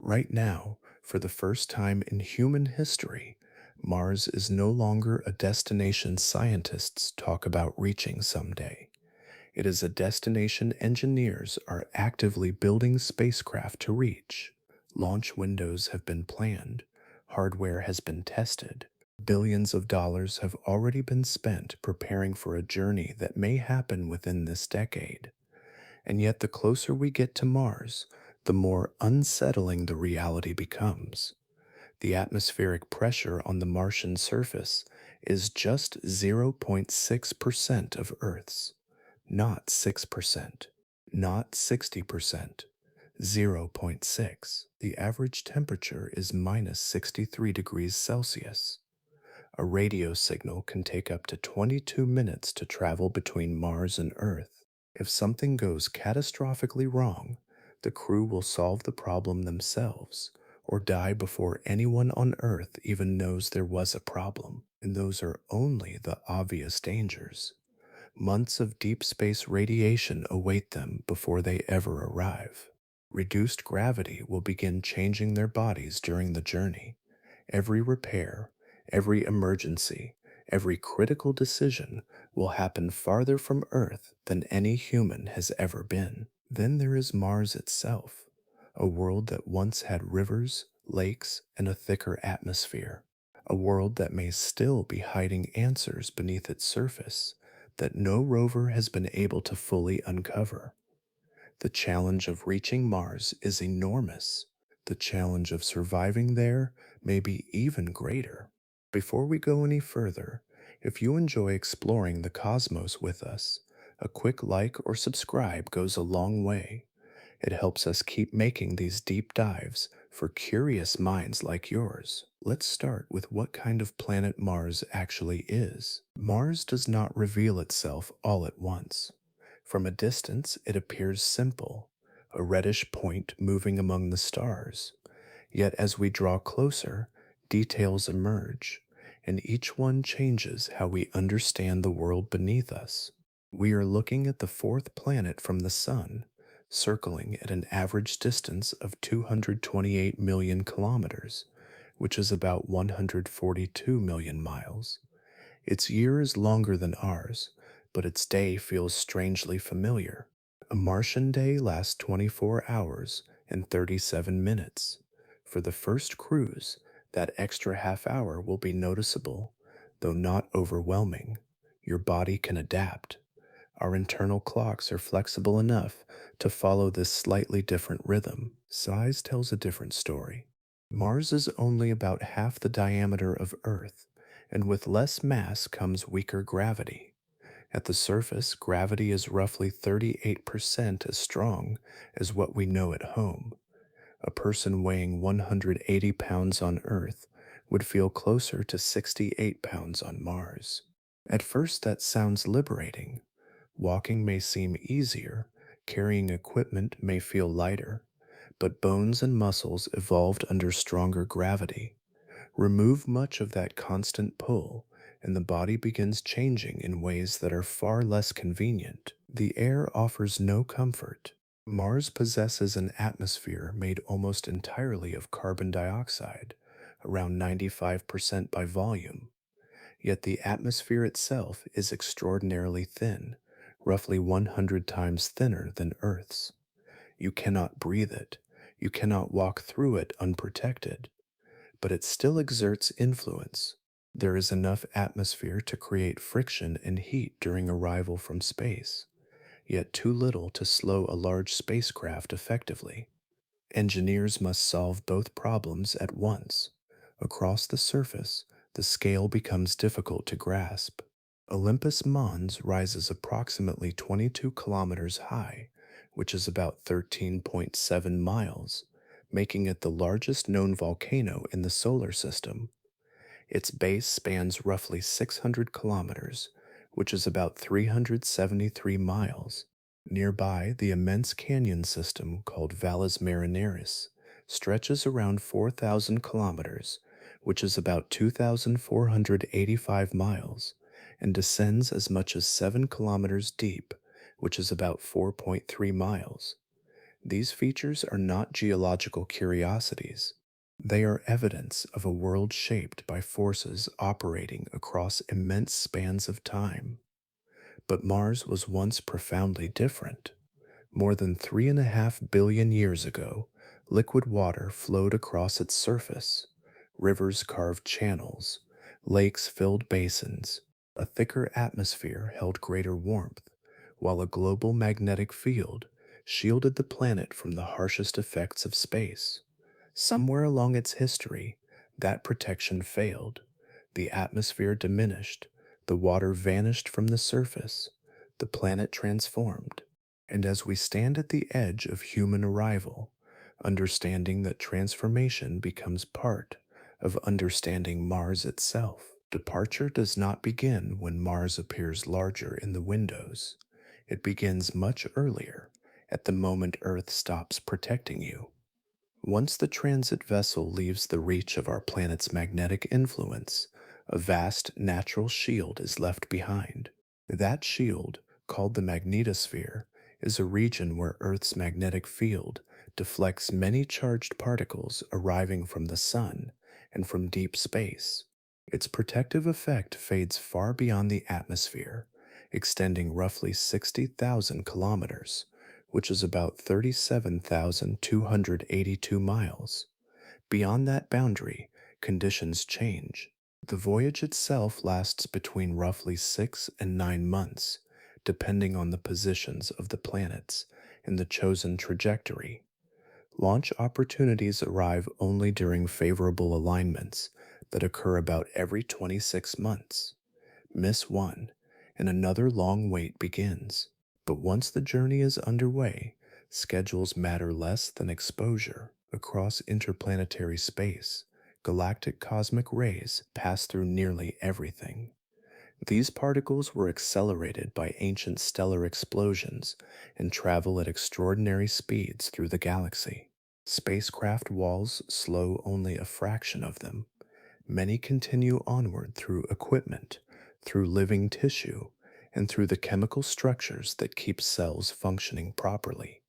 Right now, for the first time in human history, Mars is no longer a destination scientists talk about reaching someday. It is a destination engineers are actively building spacecraft to reach. Launch windows have been planned, hardware has been tested, billions of dollars have already been spent preparing for a journey that may happen within this decade. And yet, the closer we get to Mars, the more unsettling the reality becomes. The atmospheric pressure on the Martian surface is just 0.6% of Earth's, not 6%, not 60%, 0.6. The average temperature is minus 63 degrees Celsius. A radio signal can take up to 22 minutes to travel between Mars and Earth. If something goes catastrophically wrong, the crew will solve the problem themselves or die before anyone on Earth even knows there was a problem. And those are only the obvious dangers. Months of deep space radiation await them before they ever arrive. Reduced gravity will begin changing their bodies during the journey. Every repair, every emergency, every critical decision will happen farther from Earth than any human has ever been. Then there is Mars itself, a world that once had rivers, lakes, and a thicker atmosphere. A world that may still be hiding answers beneath its surface that no rover has been able to fully uncover. The challenge of reaching Mars is enormous. The challenge of surviving there may be even greater. Before we go any further, if you enjoy exploring the cosmos with us, a quick like or subscribe goes a long way. It helps us keep making these deep dives for curious minds like yours. Let's start with what kind of planet Mars actually is. Mars does not reveal itself all at once. From a distance, it appears simple, a reddish point moving among the stars. Yet as we draw closer, details emerge, and each one changes how we understand the world beneath us. We are looking at the fourth planet from the Sun, circling at an average distance of 228 million kilometers, which is about 142 million miles. Its year is longer than ours, but its day feels strangely familiar. A Martian day lasts 24 hours and 37 minutes. For the first cruise, that extra half hour will be noticeable, though not overwhelming. Your body can adapt. Our internal clocks are flexible enough to follow this slightly different rhythm. Size tells a different story. Mars is only about half the diameter of Earth, and with less mass comes weaker gravity. At the surface, gravity is roughly 38% as strong as what we know at home. A person weighing 180 pounds on Earth would feel closer to 68 pounds on Mars. At first, that sounds liberating. Walking may seem easier, carrying equipment may feel lighter, but bones and muscles evolved under stronger gravity. Remove much of that constant pull, and the body begins changing in ways that are far less convenient. The air offers no comfort. Mars possesses an atmosphere made almost entirely of carbon dioxide, around 95% by volume. Yet the atmosphere itself is extraordinarily thin, roughly 100 times thinner than Earth's. You cannot breathe it. You cannot walk through it unprotected. But it still exerts influence. There is enough atmosphere to create friction and heat during arrival from space, yet too little to slow a large spacecraft effectively. Engineers must solve both problems at once. Across the surface, the scale becomes difficult to grasp. Olympus Mons rises approximately 22 kilometers high, which is about 13.7 miles, making it the largest known volcano in the solar system. Its base spans roughly 600 kilometers, which is about 373 miles. Nearby, the immense canyon system called Valles Marineris stretches around 4,000 kilometers, which is about 2,485 miles, and descends as much as 7 kilometers deep, which is about 4.3 miles. These features are not geological curiosities. They are evidence of a world shaped by forces operating across immense spans of time. But Mars was once profoundly different. More than 3.5 billion years ago, liquid water flowed across its surface. Rivers carved channels, lakes filled basins. A thicker atmosphere held greater warmth, while a global magnetic field shielded the planet from the harshest effects of space. Somewhere along its history, that protection failed. The atmosphere diminished, the water vanished from the surface, the planet transformed. And as we stand at the edge of human arrival, understanding that transformation becomes part of understanding Mars itself, departure does not begin when Mars appears larger in the windows. It begins much earlier, at the moment Earth stops protecting you. Once the transit vessel leaves the reach of our planet's magnetic influence, a vast natural shield is left behind. That shield, called the magnetosphere, is a region where Earth's magnetic field deflects many charged particles arriving from the Sun and from deep space. Its protective effect fades far beyond the atmosphere, extending roughly 60,000 kilometers, which is about 37,282 miles. Beyond that boundary, conditions change. The voyage itself lasts between roughly 6 and 9 months, depending on the positions of the planets and the chosen trajectory. Launch opportunities arrive only during favorable alignments that occur about every 26 months. Miss one, and another long wait begins. But once the journey is underway, schedules matter less than exposure. Across interplanetary space, galactic cosmic rays pass through nearly everything. These particles were accelerated by ancient stellar explosions and travel at extraordinary speeds through the galaxy. Spacecraft walls slow only a fraction of them. Many continue onward through equipment, through living tissue, and through the chemical structures that keep cells functioning properly.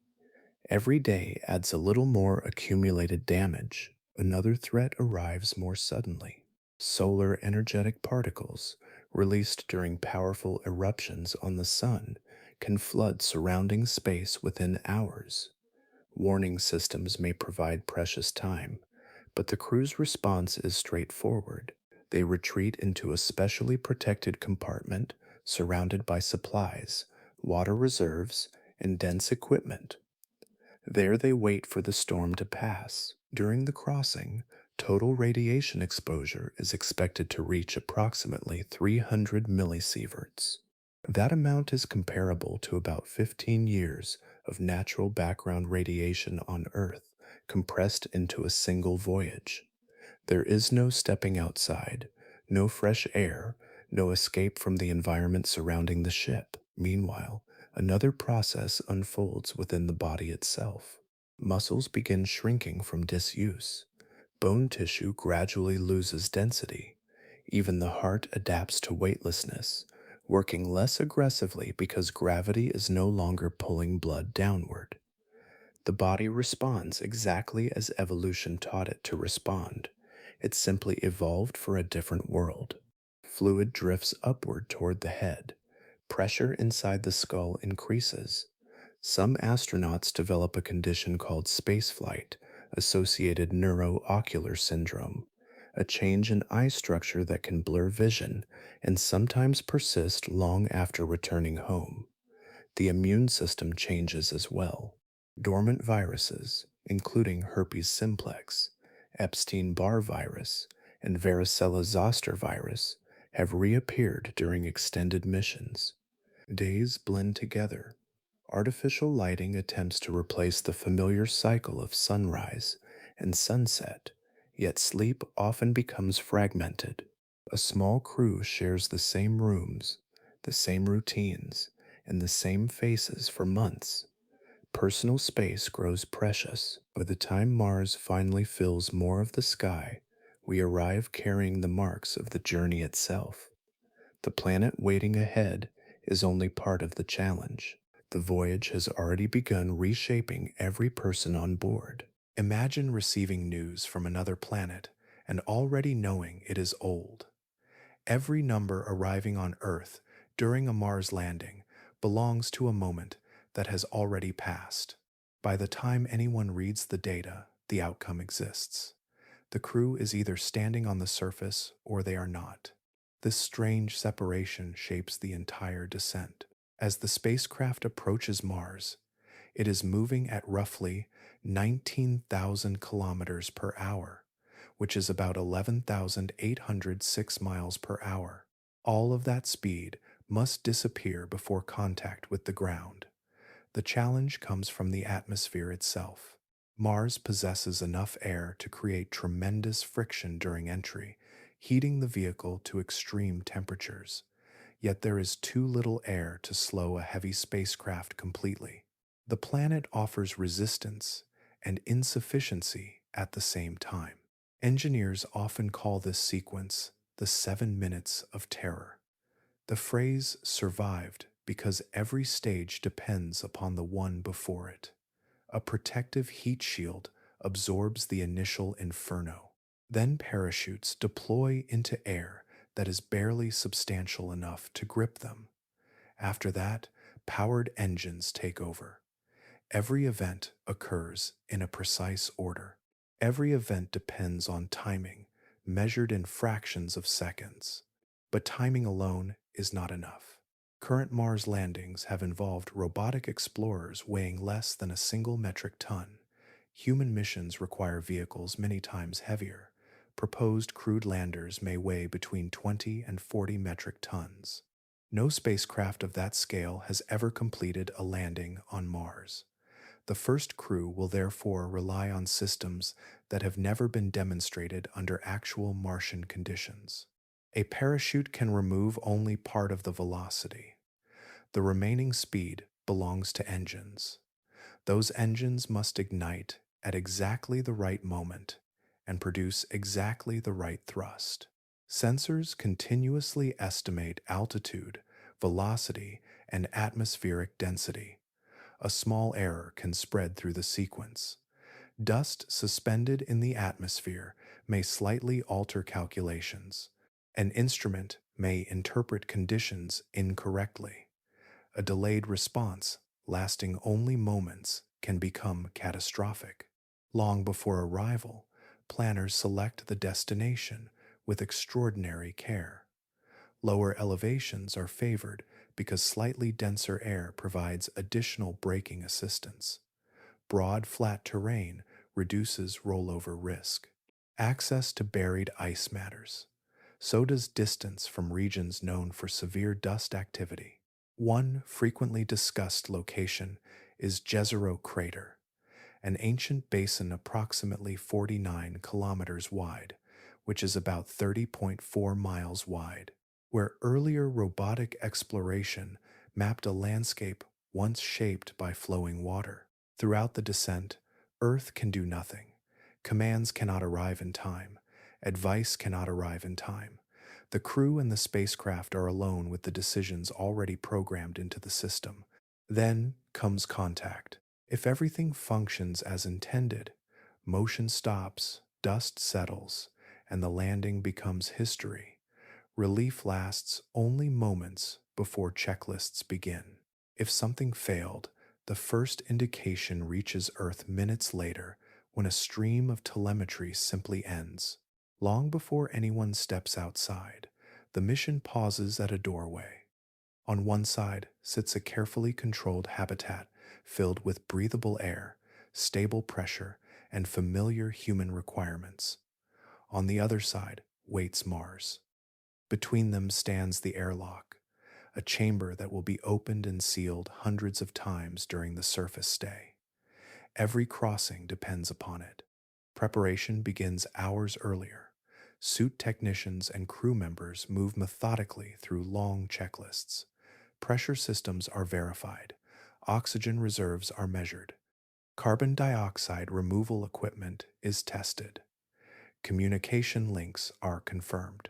Every day adds a little more accumulated damage. Another threat arrives more suddenly. Solar energetic particles, released during powerful eruptions on the Sun, can flood surrounding space within hours. Warning systems may provide precious time, but the crew's response is straightforward. They retreat into a specially protected compartment surrounded by supplies, water reserves, and dense equipment. There they wait for the storm to pass. During the crossing, total radiation exposure is expected to reach approximately 300 millisieverts. That amount is comparable to about 15 years of natural background radiation on Earth compressed into a single voyage. There is no stepping outside, no fresh air, no escape from the environment surrounding the ship. Meanwhile, another process unfolds within the body itself. Muscles begin shrinking from disuse. Bone tissue gradually loses density. Even the heart adapts to weightlessness, working less aggressively because gravity is no longer pulling blood downward. The body responds exactly as evolution taught it to respond. It simply evolved for a different world. Fluid drifts upward toward the head. Pressure inside the skull increases. Some astronauts develop a condition called spaceflight associated neuroocular syndrome, a change in eye structure that can blur vision and sometimes persist long after returning home. The immune system changes as well. Dormant viruses, including herpes simplex, Epstein-Barr virus, and varicella zoster virus, have reappeared during extended missions. Days blend together. Artificial lighting attempts to replace the familiar cycle of sunrise and sunset, yet sleep often becomes fragmented. A small crew shares the same rooms, the same routines, and the same faces for months. Personal space grows precious. By the time Mars finally fills more of the sky, we arrive carrying the marks of the journey itself. The planet waiting ahead is only part of the challenge. The voyage has already begun reshaping every person on board. Imagine receiving news from another planet and already knowing it is old. Every number arriving on Earth during a Mars landing belongs to a moment that has already passed. By the time anyone reads the data, the outcome exists. The crew is either standing on the surface or they are not. This strange separation shapes the entire descent. As the spacecraft approaches Mars, it is moving at roughly 19,000 kilometers per hour, which is about 11,806 miles per hour. All of that speed must disappear before contact with the ground. The challenge comes from the atmosphere itself. Mars possesses enough air to create tremendous friction during entry, heating the vehicle to extreme temperatures. Yet there is too little air to slow a heavy spacecraft completely. The planet offers resistance and insufficiency at the same time. Engineers often call this sequence the 7 minutes of terror. The phrase survived because every stage depends upon the one before it. A protective heat shield absorbs the initial inferno. Then parachutes deploy into air that is barely substantial enough to grip them. After that, powered engines take over. Every event occurs in a precise order. Every event depends on timing, measured in fractions of seconds. But timing alone is not enough. Current Mars landings have involved robotic explorers weighing less than a single metric ton. Human missions require vehicles many times heavier. Proposed crewed landers may weigh between 20 and 40 metric tons. No spacecraft of that scale has ever completed a landing on Mars. The first crew will therefore rely on systems that have never been demonstrated under actual Martian conditions. A parachute can remove only part of the velocity. The remaining speed belongs to engines. Those engines must ignite at exactly the right moment and produce exactly the right thrust. Sensors continuously estimate altitude, velocity, and atmospheric density. A small error can spread through the sequence. Dust suspended in the atmosphere may slightly alter calculations. An instrument may interpret conditions incorrectly. A delayed response, lasting only moments, can become catastrophic. Long before arrival, planners select the destination with extraordinary care. Lower elevations are favored because slightly denser air provides additional braking assistance. Broad, flat terrain reduces rollover risk. Access to buried ice matters. So does distance from regions known for severe dust activity. One frequently discussed location is Jezero Crater, an ancient basin approximately 49 kilometers wide, which is about 30.4 miles wide, where earlier robotic exploration mapped a landscape once shaped by flowing water. Throughout the descent, Earth can do nothing. Commands cannot arrive in time. Advice cannot arrive in time. The crew and the spacecraft are alone with the decisions already programmed into the system. Then comes contact. If everything functions as intended, motion stops, dust settles, and the landing becomes history. Relief lasts only moments before checklists begin. If something failed, the first indication reaches Earth minutes later when a stream of telemetry simply ends. Long before anyone steps outside, the mission pauses at a doorway. On one side sits a carefully controlled habitat filled with breathable air, stable pressure, and familiar human requirements. On the other side waits Mars. Between them stands the airlock, a chamber that will be opened and sealed hundreds of times during the surface stay. Every crossing depends upon it. Preparation begins hours earlier. Suit technicians and crew members move methodically through long checklists. Pressure systems are verified. Oxygen reserves are measured. Carbon dioxide removal equipment is tested. Communication links are confirmed.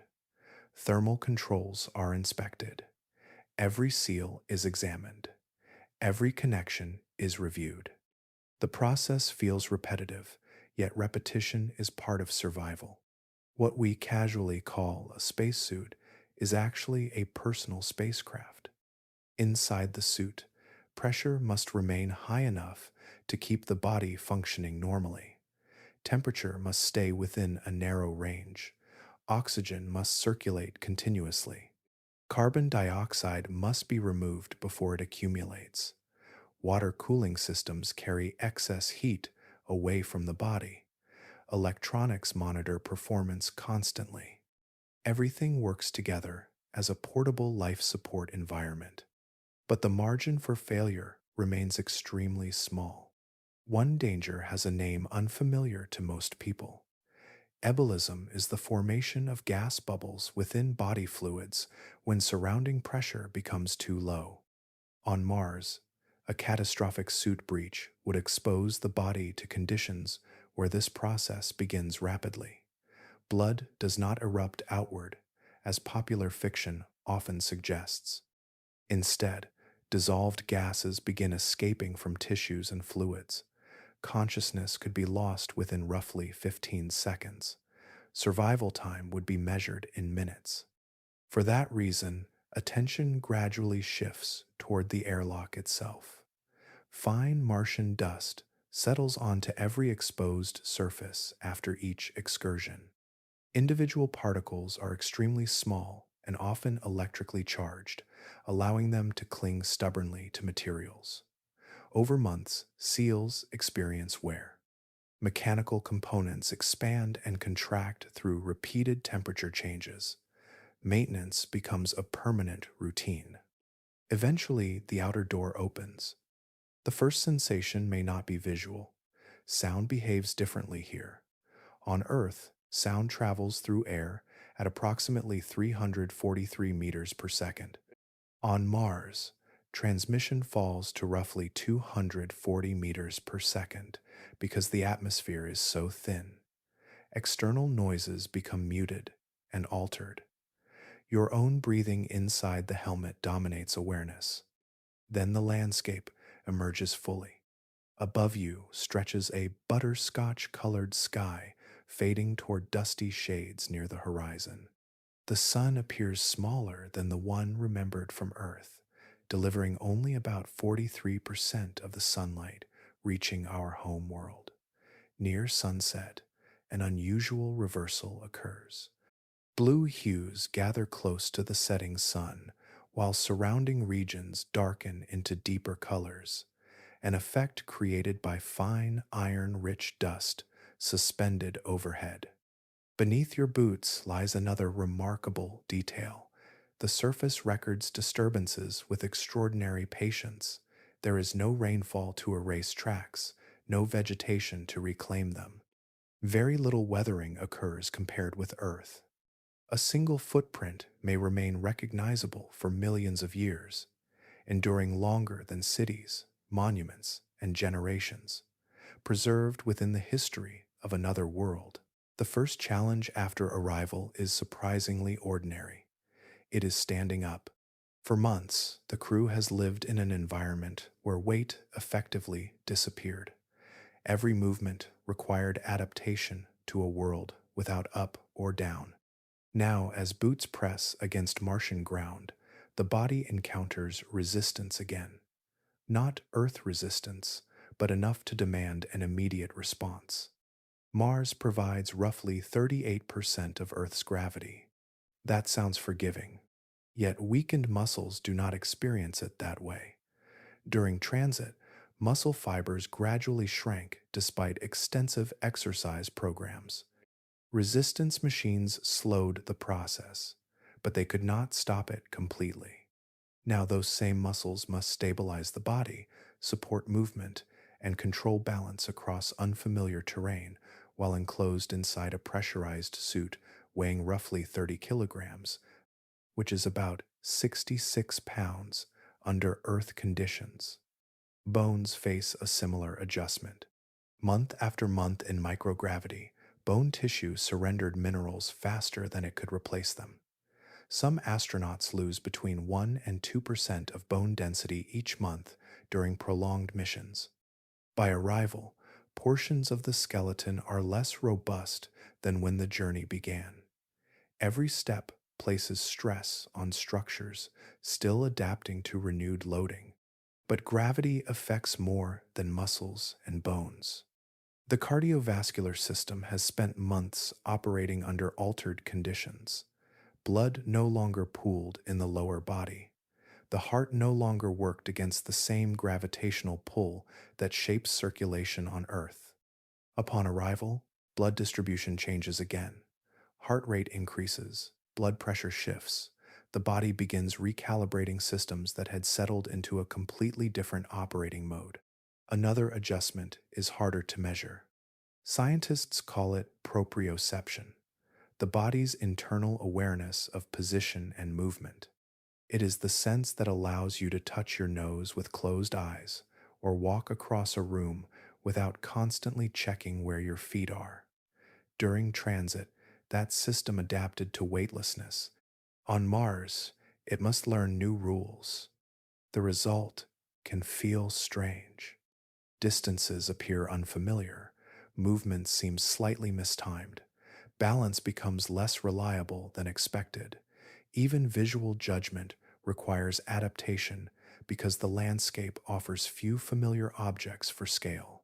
Thermal controls are inspected. Every seal is examined. Every connection is reviewed. The process feels repetitive, yet repetition is part of survival. What we casually call a spacesuit is actually a personal spacecraft. Inside the suit, pressure must remain high enough to keep the body functioning normally. Temperature must stay within a narrow range. Oxygen must circulate continuously. Carbon dioxide must be removed before it accumulates. Water cooling systems carry excess heat away from the body. Electronics monitor performance constantly. Everything works together as a portable life support environment. But the margin for failure remains extremely small. One danger has a name unfamiliar to most people. Ebulism is the formation of gas bubbles within body fluids when surrounding pressure becomes too low. On Mars, a catastrophic suit breach would expose the body to conditions where this process begins rapidly. Blood does not erupt outward, as popular fiction often suggests. Instead, dissolved gases begin escaping from tissues and fluids. Consciousness could be lost within roughly 15 seconds. Survival time would be measured in minutes. For that reason, attention gradually shifts toward the airlock itself. Fine Martian dust settles onto every exposed surface after each excursion. Individual particles are extremely small and often electrically charged, allowing them to cling stubbornly to materials. Over months, seals experience wear. Mechanical components expand and contract through repeated temperature changes. Maintenance becomes a permanent routine. Eventually, the outer door opens. The first sensation may not be visual. Sound behaves differently here. On Earth, sound travels through air at approximately 343 meters per second. On Mars, transmission falls to roughly 240 meters per second because the atmosphere is so thin. External noises become muted and altered. Your own breathing inside the helmet dominates awareness. Then the landscape emerges fully. Above you stretches a butterscotch-colored sky fading toward dusty shades near the horizon. The sun appears smaller than the one remembered from Earth, delivering only about 43% of the sunlight reaching our home world. Near sunset, an unusual reversal occurs. Blue hues gather close to the setting sun, while surrounding regions darken into deeper colors, an effect created by fine iron-rich dust suspended overhead. Beneath your boots lies another remarkable detail. The surface records disturbances with extraordinary patience. There is no rainfall to erase tracks, no vegetation to reclaim them. Very little weathering occurs compared with Earth. A single footprint may remain recognizable for millions of years, enduring longer than cities, monuments, and generations, preserved within the history of another world. The first challenge after arrival is surprisingly ordinary. It is standing up. For months, the crew has lived in an environment where weight effectively disappeared. Every movement required adaptation to a world without up or down. Now, as boots press against Martian ground, the body encounters resistance again. Not Earth resistance, but enough to demand an immediate response. Mars provides roughly 38% of Earth's gravity. That sounds forgiving. Yet weakened muscles do not experience it that way. During transit, muscle fibers gradually shrank despite extensive exercise programs. Resistance machines slowed the process, but they could not stop it completely. Now those same muscles must stabilize the body, support movement, and control balance across unfamiliar terrain while enclosed inside a pressurized suit weighing roughly 30 kilograms, which is about 66 pounds under Earth conditions. Bones face a similar adjustment. Month after month in microgravity, bone tissue surrendered minerals faster than it could replace them. Some astronauts lose between 1 and 2% of bone density each month during prolonged missions. By arrival, portions of the skeleton are less robust than when the journey began. Every step places stress on structures still adapting to renewed loading, but gravity affects more than muscles and bones. The cardiovascular system has spent months operating under altered conditions. Blood no longer pooled in the lower body. The heart no longer worked against the same gravitational pull that shapes circulation on Earth. Upon arrival, blood distribution changes again. Heart rate increases, blood pressure shifts. The body begins recalibrating systems that had settled into a completely different operating mode. Another adjustment is harder to measure. Scientists call it proprioception, the body's internal awareness of position and movement. It is the sense that allows you to touch your nose with closed eyes or walk across a room without constantly checking where your feet are. During transit, that system adapted to weightlessness. On Mars, it must learn new rules. The result can feel strange. Distances appear unfamiliar, movements seem slightly mistimed, balance becomes less reliable than expected. Even visual judgment requires adaptation because the landscape offers few familiar objects for scale.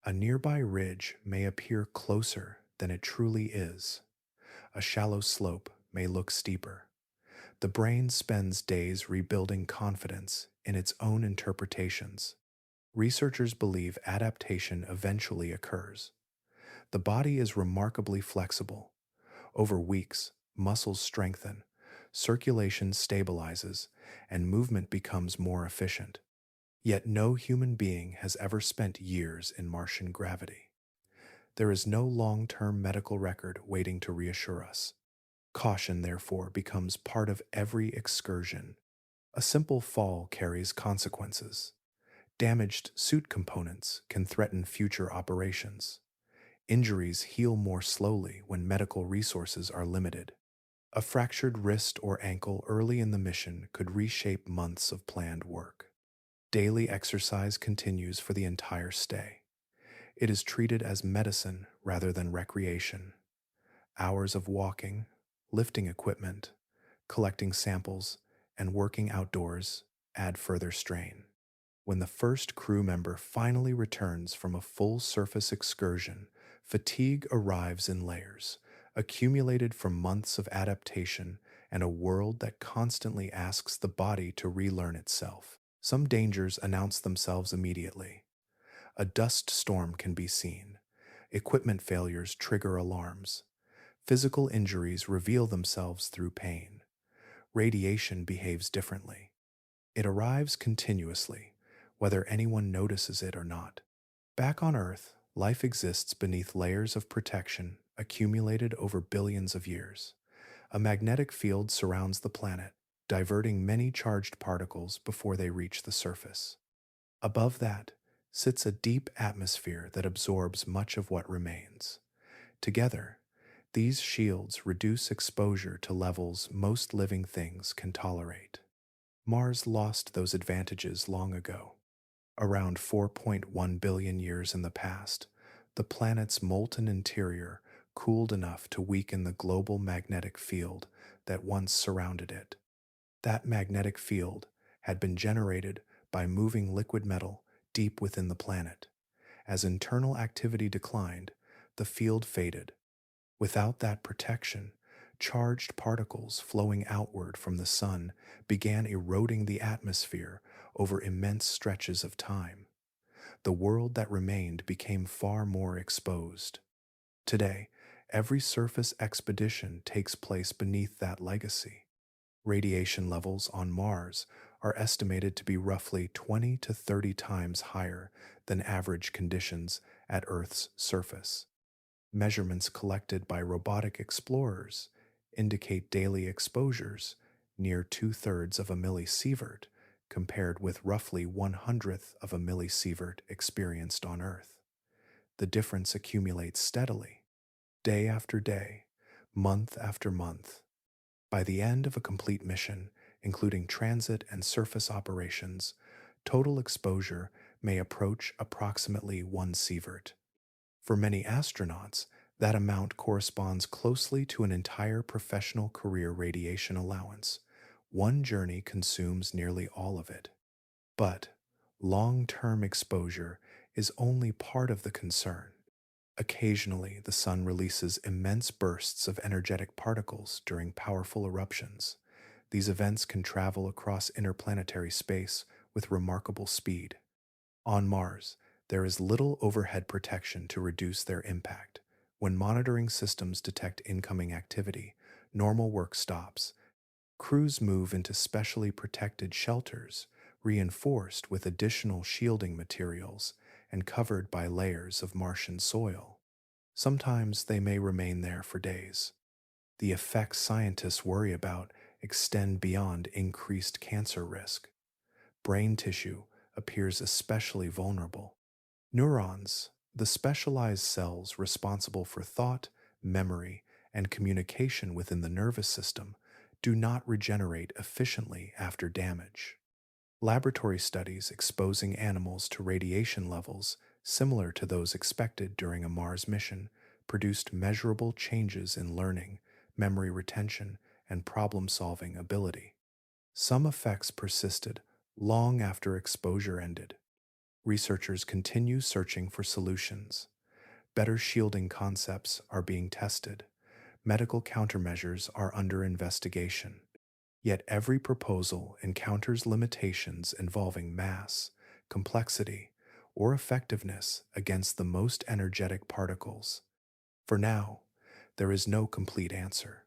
A nearby ridge may appear closer than it truly is. A shallow slope may look steeper. The brain spends days rebuilding confidence in its own interpretations. Researchers believe adaptation eventually occurs. The body is remarkably flexible. Over weeks, muscles strengthen, circulation stabilizes, and movement becomes more efficient. Yet no human being has ever spent years in Martian gravity. There is no long-term medical record waiting to reassure us. Caution, therefore, becomes part of every excursion. A simple fall carries consequences. Damaged suit components can threaten future operations. Injuries heal more slowly when medical resources are limited. A fractured wrist or ankle early in the mission could reshape months of planned work. Daily exercise continues for the entire stay. It is treated as medicine rather than recreation. Hours of walking, lifting equipment, collecting samples, and working outdoors add further strain. When the first crew member finally returns from a full surface excursion, fatigue arrives in layers, accumulated from months of adaptation and a world that constantly asks the body to relearn itself. Some dangers announce themselves immediately. A dust storm can be seen. Equipment failures trigger alarms. Physical injuries reveal themselves through pain. Radiation behaves differently. It arrives continuously, whether anyone notices it or not. Back on Earth, life exists beneath layers of protection accumulated over billions of years. A magnetic field surrounds the planet, diverting many charged particles before they reach the surface. Above that sits a deep atmosphere that absorbs much of what remains. Together, these shields reduce exposure to levels most living things can tolerate. Mars lost those advantages long ago. Around 4.1 billion years in the past, the planet's molten interior cooled enough to weaken the global magnetic field that once surrounded it. That magnetic field had been generated by moving liquid metal deep within the planet. As internal activity declined, the field faded. Without that protection, charged particles flowing outward from the sun began eroding the atmosphere over immense stretches of time. The world that remained became far more exposed. Today, every surface expedition takes place beneath that legacy. Radiation levels on Mars are estimated to be roughly 20 to 30 times higher than average conditions at Earth's surface. Measurements collected by robotic explorers indicate daily exposures near 2/3 of a millisievert, compared with roughly 1/100th of a millisievert experienced on Earth. The difference accumulates steadily, day after day, month after month. By the end of a complete mission, including transit and surface operations, Total exposure may approach approximately 1 sievert. For many astronauts, that amount corresponds closely to an entire professional career radiation allowance. One journey consumes nearly all of it. But long term exposure is only part of the concern. Occasionally, the sun releases immense bursts of energetic particles during powerful eruptions. These events can travel across interplanetary space with remarkable speed. On Mars, there is little overhead protection to reduce their impact. When monitoring systems detect incoming activity, normal work stops. Crews move into specially protected shelters, reinforced with additional shielding materials and covered by layers of Martian soil. Sometimes they may remain there for days. The effects scientists worry about extend beyond increased cancer risk. Brain tissue appears especially vulnerable. Neurons, the specialized cells responsible for thought, memory, and communication within the nervous system, do not regenerate efficiently after damage. Laboratory studies exposing animals to radiation levels similar to those expected during a Mars mission produced measurable changes in learning, memory retention, and problem solving ability. Some effects persisted long after exposure ended. Researchers continue searching for solutions. Better shielding concepts are being tested. Medical countermeasures are under investigation. Yet every proposal encounters limitations involving mass, complexity, or effectiveness against the most energetic particles. For now, there is no complete answer.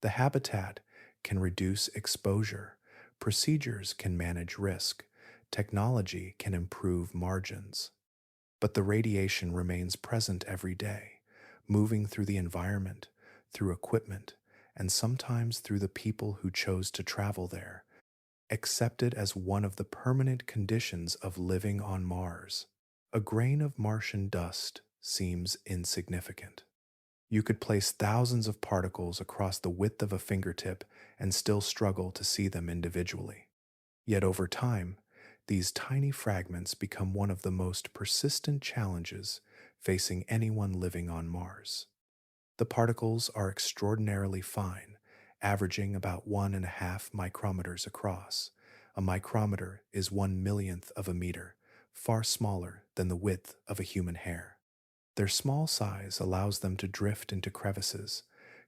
The habitat can reduce exposure, procedures can manage risk, technology can improve margins. But the radiation remains present every day, moving through the environment, through equipment, and sometimes through the people who chose to travel there, accepted as one of the permanent conditions of living on Mars. A grain of Martian dust seems insignificant. You could place thousands of particles across the width of a fingertip and still struggle to see them individually. Yet over time, these tiny fragments become one of the most persistent challenges facing anyone living on Mars. The particles are extraordinarily fine, averaging about 1.5 micrometers across. A micrometer is 1 millionth of a meter, far smaller than the width of a human hair. Their small size allows them to drift into crevices,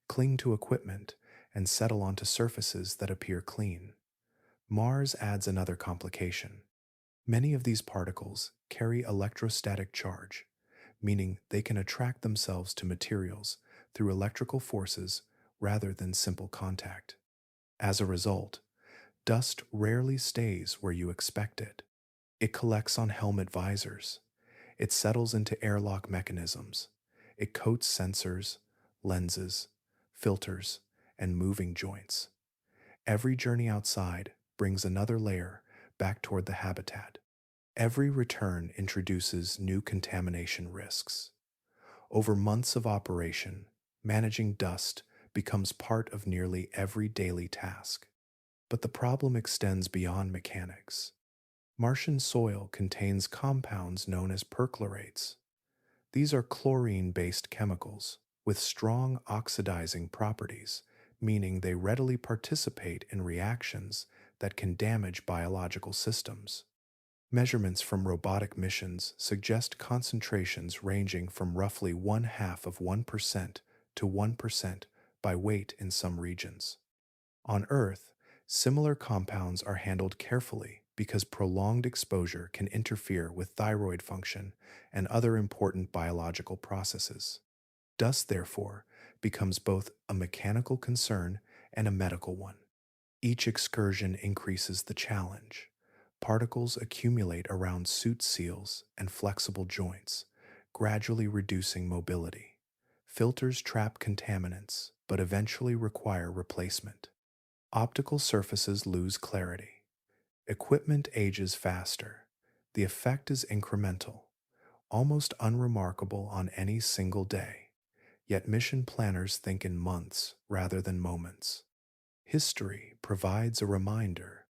cling to equipment, and settle onto surfaces that appear clean. Mars adds another complication. Many of these particles carry electrostatic charge, meaning they can attract themselves to materials through electrical forces rather than simple contact. As a result, dust rarely stays where you expect it. It collects on helmet visors. It settles into airlock mechanisms. It coats sensors, lenses, filters, and moving joints. Every journey outside brings another layer back toward the habitat. Every return introduces new contamination risks. Over months of operation, managing dust becomes part of nearly every daily task. But the problem extends beyond mechanics. Martian soil contains compounds known as perchlorates. These are chlorine-based chemicals with strong oxidizing properties, meaning they readily participate in reactions that can damage biological systems. Measurements from robotic missions suggest concentrations ranging from roughly 0.5% to 1% by weight in some regions. On Earth, similar compounds are handled carefully because prolonged exposure can interfere with thyroid function and other important biological processes. Dust, therefore, becomes both a mechanical concern and a medical one. Each excursion increases the challenge. Particles accumulate around suit seals and flexible joints, gradually reducing mobility. Filters trap contaminants, but eventually require replacement. Optical surfaces lose clarity. Equipment ages faster. The effect is incremental, almost unremarkable on any single day. Yet mission planners think in months rather than moments. History provides a reminder.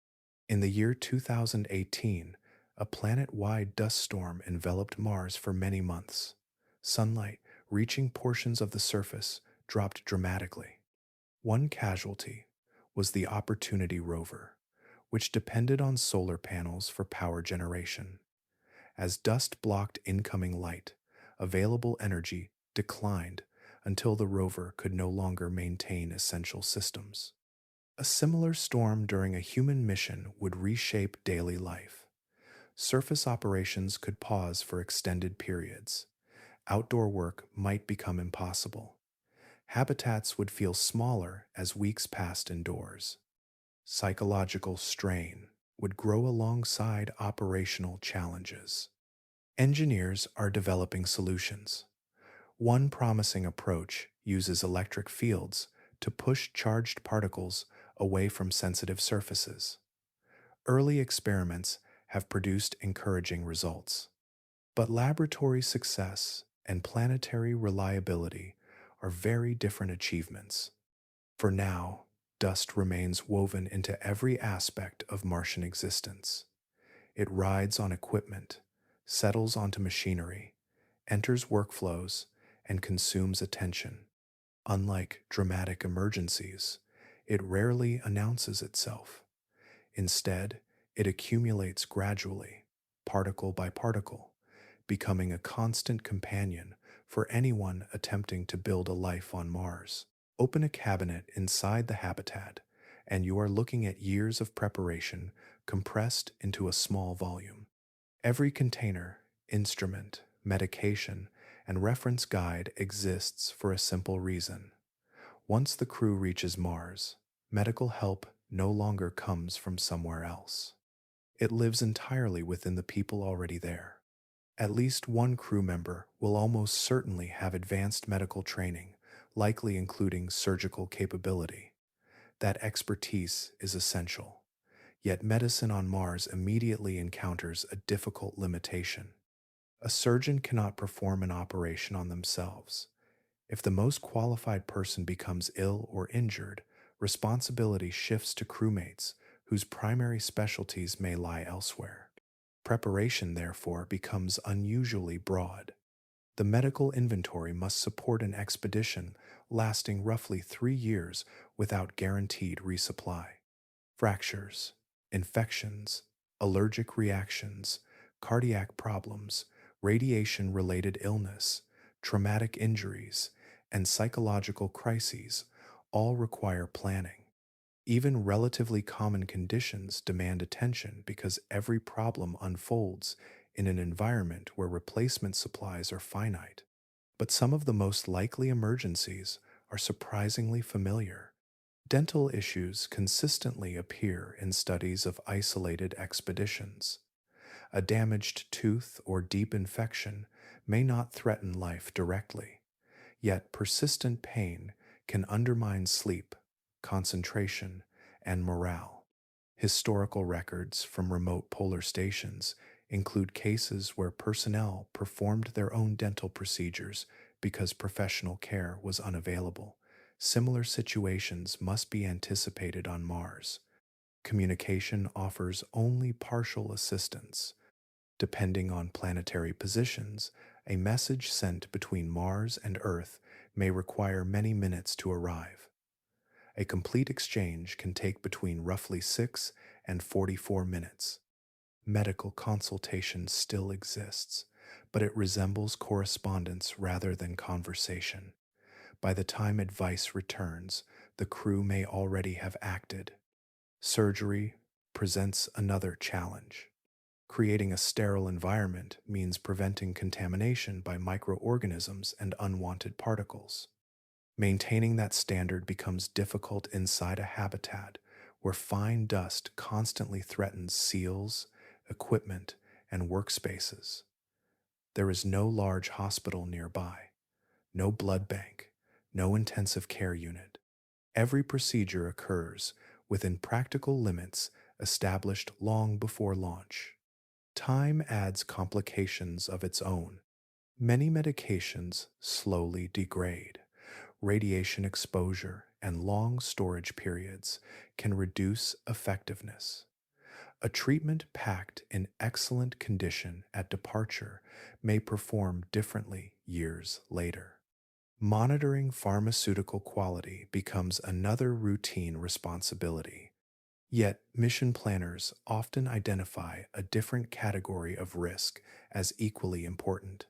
In the year 2018, A planet-wide dust storm enveloped Mars for many months. Sunlight, reaching portions of the surface, dropped dramatically. One casualty was the Opportunity rover, which depended on solar panels for power generation. As dust blocked incoming light, available energy declined until the rover could no longer maintain essential systems. A similar storm during a human mission would reshape daily life. Surface operations could pause for extended periods. Outdoor work might become impossible. Habitats would feel smaller as weeks passed indoors. Psychological strain would grow alongside operational challenges. Engineers are developing solutions. One promising approach uses electric fields to push charged particles away from sensitive surfaces. Early experiments have produced encouraging results. But laboratory success and planetary reliability are very different achievements. For now, dust remains woven into every aspect of Martian existence. It rides on equipment, settles onto machinery, enters workflows, and consumes attention. Unlike dramatic emergencies, it rarely announces itself. Instead, it accumulates gradually, particle by particle, becoming a constant companion for anyone attempting to build a life on Mars. Open a cabinet inside the habitat, and you are looking at years of preparation compressed into a small volume. Every container, instrument, medication, and reference guide exists for a simple reason. Once the crew reaches Mars, medical help no longer comes from somewhere else. It lives entirely within the people already there. At least one crew member will almost certainly have advanced medical training, likely including surgical capability. That expertise is essential. Yet medicine on Mars immediately encounters a difficult limitation. A surgeon cannot perform an operation on themselves. If the most qualified person becomes ill or injured, responsibility shifts to crewmates whose primary specialties may lie elsewhere. Preparation, therefore, becomes unusually broad. The medical inventory must support an expedition lasting roughly 3 years without guaranteed resupply. Fractures, infections, allergic reactions, cardiac problems, radiation related illness, traumatic injuries, and psychological crises all require planning. Even relatively common conditions demand attention because every problem unfolds in an environment where replacement supplies are finite. But some of the most likely emergencies are surprisingly familiar. Dental issues consistently appear in studies of isolated expeditions. A damaged tooth or deep infection may not threaten life directly, yet persistent pain can undermine sleep, concentration, and morale. Historical records from remote polar stations include cases where personnel performed their own dental procedures because professional care was unavailable. Similar situations must be anticipated on Mars. Communication offers only partial assistance. Depending on planetary positions, a message sent between Mars and Earth may require many minutes to arrive. A complete exchange can take between roughly 6 and 44 minutes. Medical consultation still exists, but it resembles correspondence rather than conversation. By the time advice returns, the crew may already have acted. Surgery presents another challenge. Creating a sterile environment means preventing contamination by microorganisms and unwanted particles. Maintaining that standard becomes difficult inside a habitat where fine dust constantly threatens seals, equipment, and workspaces. There is no large hospital nearby, no blood bank, no intensive care unit. Every procedure occurs within practical limits established long before launch. Time adds complications of its own. Many medications slowly degrade. Radiation exposure and long storage periods can reduce effectiveness. A treatment packed in excellent condition at departure may perform differently years later. Monitoring pharmaceutical quality becomes another routine responsibility. Yet, mission planners often identify a different category of risk as equally important.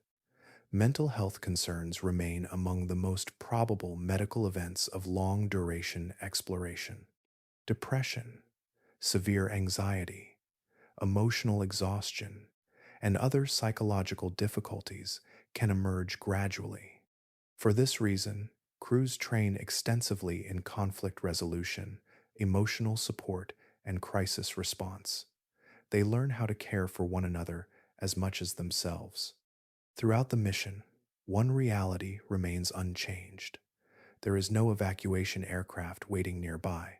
Mental health concerns remain among the most probable medical events of long duration exploration. Depression, severe anxiety, emotional exhaustion, and other psychological difficulties can emerge gradually. For this reason, crews train extensively in conflict resolution, emotional support, and crisis response. They learn how to care for one another as much as themselves. Throughout the mission, one reality remains unchanged. There is no evacuation aircraft waiting nearby.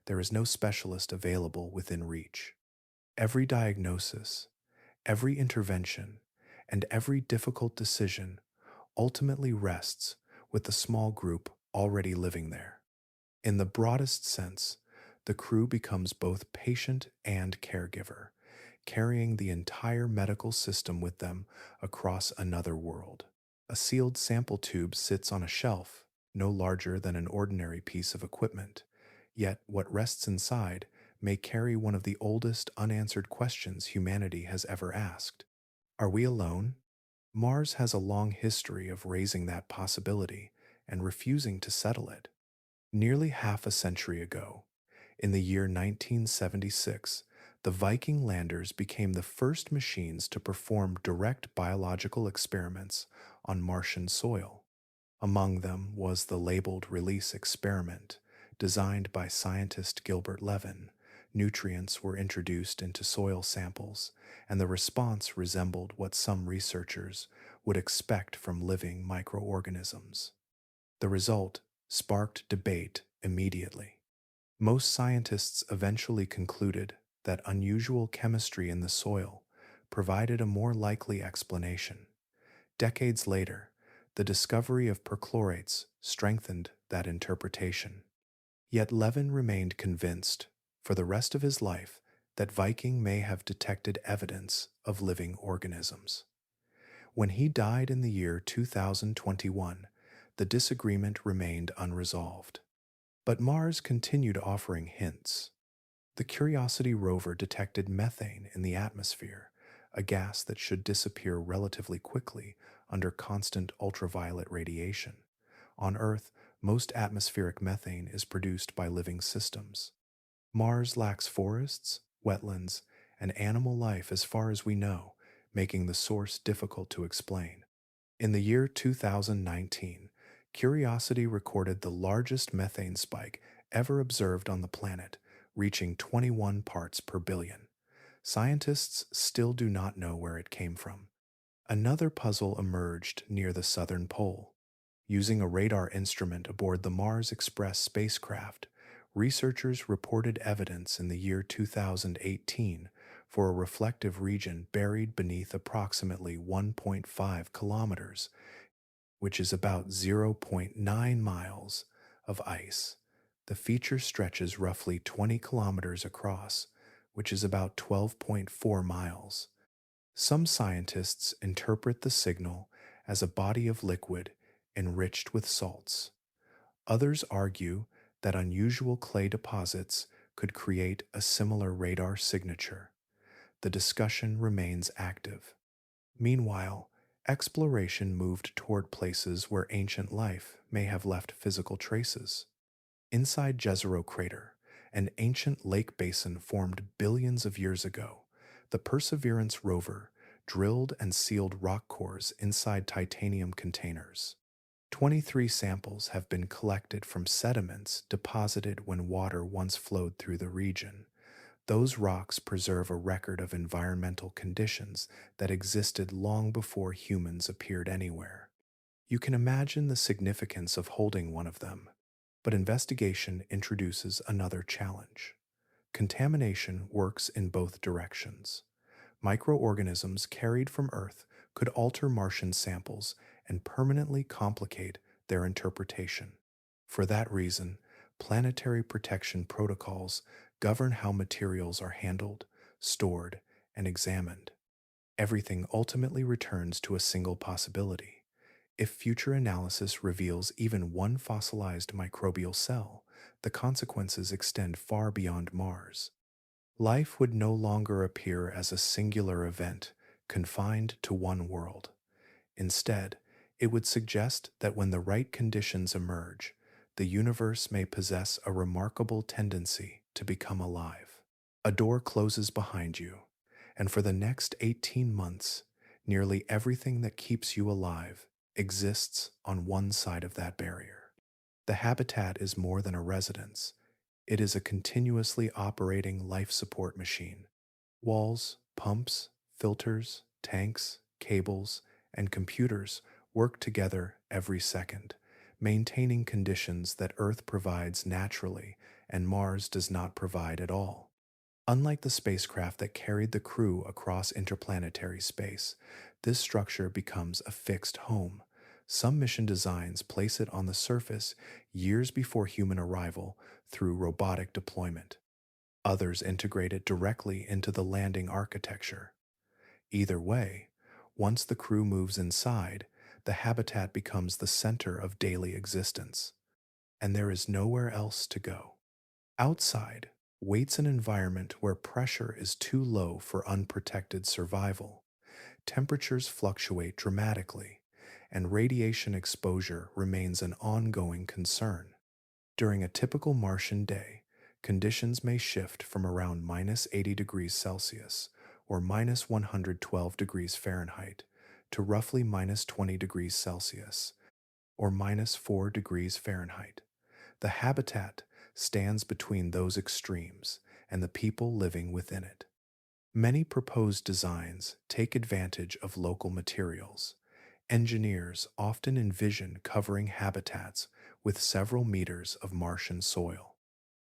There is no specialist available within reach. Every diagnosis, every intervention, and every difficult decision ultimately rests with the small group already living there. In the broadest sense, the crew becomes both patient and caregiver, carrying the entire medical system with them across another world. A sealed sample tube sits on a shelf, no larger than an ordinary piece of equipment, yet what rests inside may carry one of the oldest unanswered questions humanity has ever asked. Are we alone? Mars has a long history of raising that possibility and refusing to settle it. Nearly half a century ago, in the year 1976, the Viking landers became the first machines to perform direct biological experiments on Martian soil. Among them was the labeled release experiment, designed by scientist Gilbert Levin. Nutrients were introduced into soil samples, and the response resembled what some researchers would expect from living microorganisms. The result sparked debate immediately. Most scientists eventually concluded that unusual chemistry in the soil provided a more likely explanation. Decades later, the discovery of perchlorates strengthened that interpretation. Yet Levin remained convinced, for the rest of his life, that Viking may have detected evidence of living organisms. When he died in the year 2021, the disagreement remained unresolved. But Mars continued offering hints. The Curiosity rover detected methane in the atmosphere, a gas that should disappear relatively quickly under constant ultraviolet radiation. On Earth, most atmospheric methane is produced by living systems. Mars lacks forests, wetlands, and animal life as far as we know, making the source difficult to explain. In the year 2019, Curiosity recorded the largest methane spike ever observed on the planet, reaching 21 parts per billion. Scientists still do not know where it came from. Another puzzle emerged near the southern pole. Using a radar instrument aboard the Mars Express spacecraft, researchers reported evidence in the year 2018 for a reflective region buried beneath approximately 1.5 kilometers, which is about zero point 0.9 miles of ice. The feature stretches roughly 20 kilometers across, which is about 12.4 miles. Some scientists interpret the signal as a body of liquid enriched with salts. Others argue that unusual clay deposits could create a similar radar signature. The discussion remains active. Meanwhile, exploration moved toward places where ancient life may have left physical traces. Inside Jezero Crater, an ancient lake basin formed billions of years ago, the Perseverance rover drilled and sealed rock cores inside titanium containers. 23 samples have been collected from sediments deposited when water once flowed through the region. Those rocks preserve a record of environmental conditions that existed long before humans appeared anywhere. You can imagine the significance of holding one of them, but investigation introduces another challenge. Contamination works in both directions. Microorganisms carried from Earth could alter Martian samples and permanently complicate their interpretation. For that reason, planetary protection protocols govern how materials are handled, stored, and examined. Everything ultimately returns to a single possibility. If future analysis reveals even one fossilized microbial cell, the consequences extend far beyond Mars. Life would no longer appear as a singular event confined to one world. Instead, it would suggest that when the right conditions emerge, the universe may possess a remarkable tendency to become alive. A door closes behind you, and for the next 18 months, nearly everything that keeps you alive exists on one side of that barrier. The habitat is more than a residence, it is a continuously operating life support machine. Walls, pumps, filters, tanks, cables, and computers work together every second, maintaining conditions that Earth provides naturally and Mars does not provide at all. Unlike the spacecraft that carried the crew across interplanetary space, this structure becomes a fixed home. Some mission designs place it on the surface years before human arrival through robotic deployment. Others integrate it directly into the landing architecture. Either way, once the crew moves inside, the habitat becomes the center of daily existence, and there is nowhere else to go. Outside waits an environment where pressure is too low for unprotected survival. Temperatures fluctuate dramatically, and radiation exposure remains an ongoing concern. During a typical Martian day, conditions may shift from around minus 80 degrees Celsius or minus 112 degrees Fahrenheit to roughly minus 20 degrees Celsius or minus 4 degrees Fahrenheit. The habitat stands between those extremes and the people living within it. Many proposed designs take advantage of local materials. Engineers often envision covering habitats with several meters of Martian soil.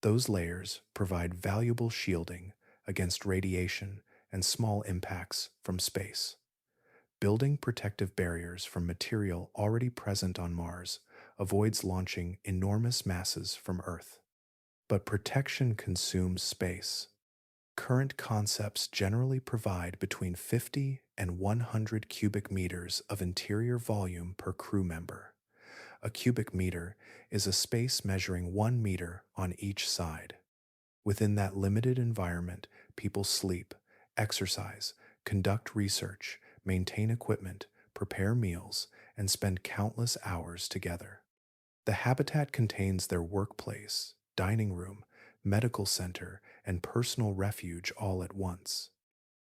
Those layers provide valuable shielding against radiation and small impacts from space. Building protective barriers from material already present on Mars avoids launching enormous masses from Earth. But protection consumes space. Current concepts generally provide between 50 and 100 cubic meters of interior volume per crew member. A cubic meter is a space measuring 1 meter on each side. Within that limited environment, people sleep, exercise, conduct research, maintain equipment, prepare meals, and spend countless hours together. The habitat contains their workplace, dining room, medical center, and personal refuge all at once.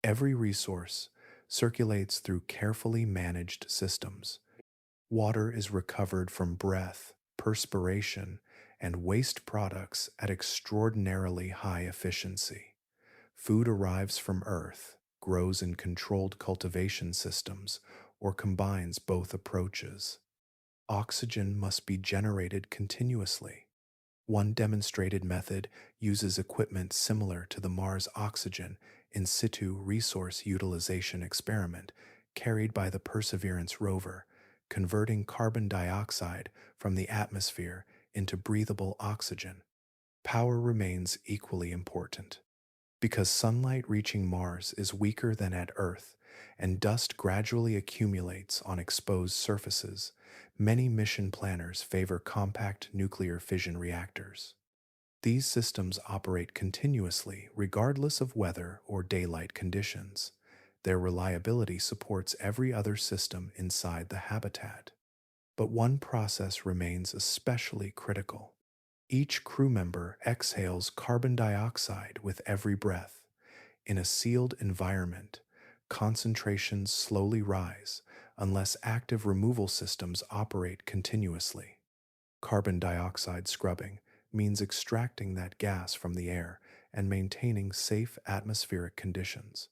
Every resource circulates through carefully managed systems. Water is recovered from breath, perspiration, and waste products at extraordinarily high efficiency. Food arrives from Earth, grows in controlled cultivation systems, or combines both approaches. Oxygen must be generated continuously. One demonstrated method uses equipment similar to the Mars Oxygen in situ resource utilization experiment carried by the Perseverance rover, converting carbon dioxide from the atmosphere into breathable oxygen. Power remains equally important. Because sunlight reaching Mars is weaker than at Earth, and dust gradually accumulates on exposed surfaces, many mission planners favor compact nuclear fission reactors. These systems operate continuously regardless of weather or daylight conditions. Their reliability supports every other system inside the habitat. But one process remains especially critical. Each crew member exhales carbon dioxide with every breath. In a sealed environment, concentrations slowly rise unless active removal systems operate continuously. Carbon dioxide scrubbing means extracting that gas from the air and maintaining safe atmospheric conditions.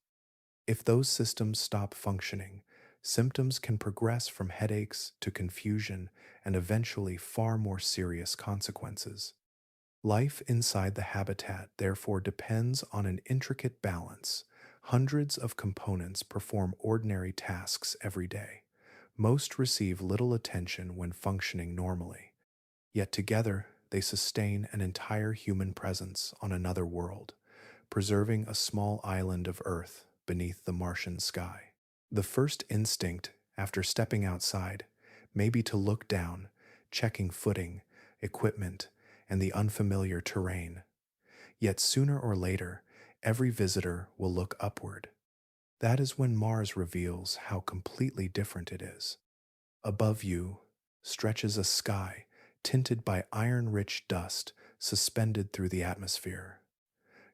If those systems stop functioning, symptoms can progress from headaches to confusion and eventually far more serious consequences. Life inside the habitat therefore depends on an intricate balance. Hundreds of components perform ordinary tasks every day. Most receive little attention when functioning normally. Yet together, they sustain an entire human presence on another world, preserving a small island of Earth beneath the Martian sky. The first instinct after stepping outside may be to look down, checking footing, equipment, and the unfamiliar terrain. Yet sooner or later, every visitor will look upward. That is when Mars reveals how completely different it is. Above you stretches a sky tinted by iron-rich dust suspended through the atmosphere.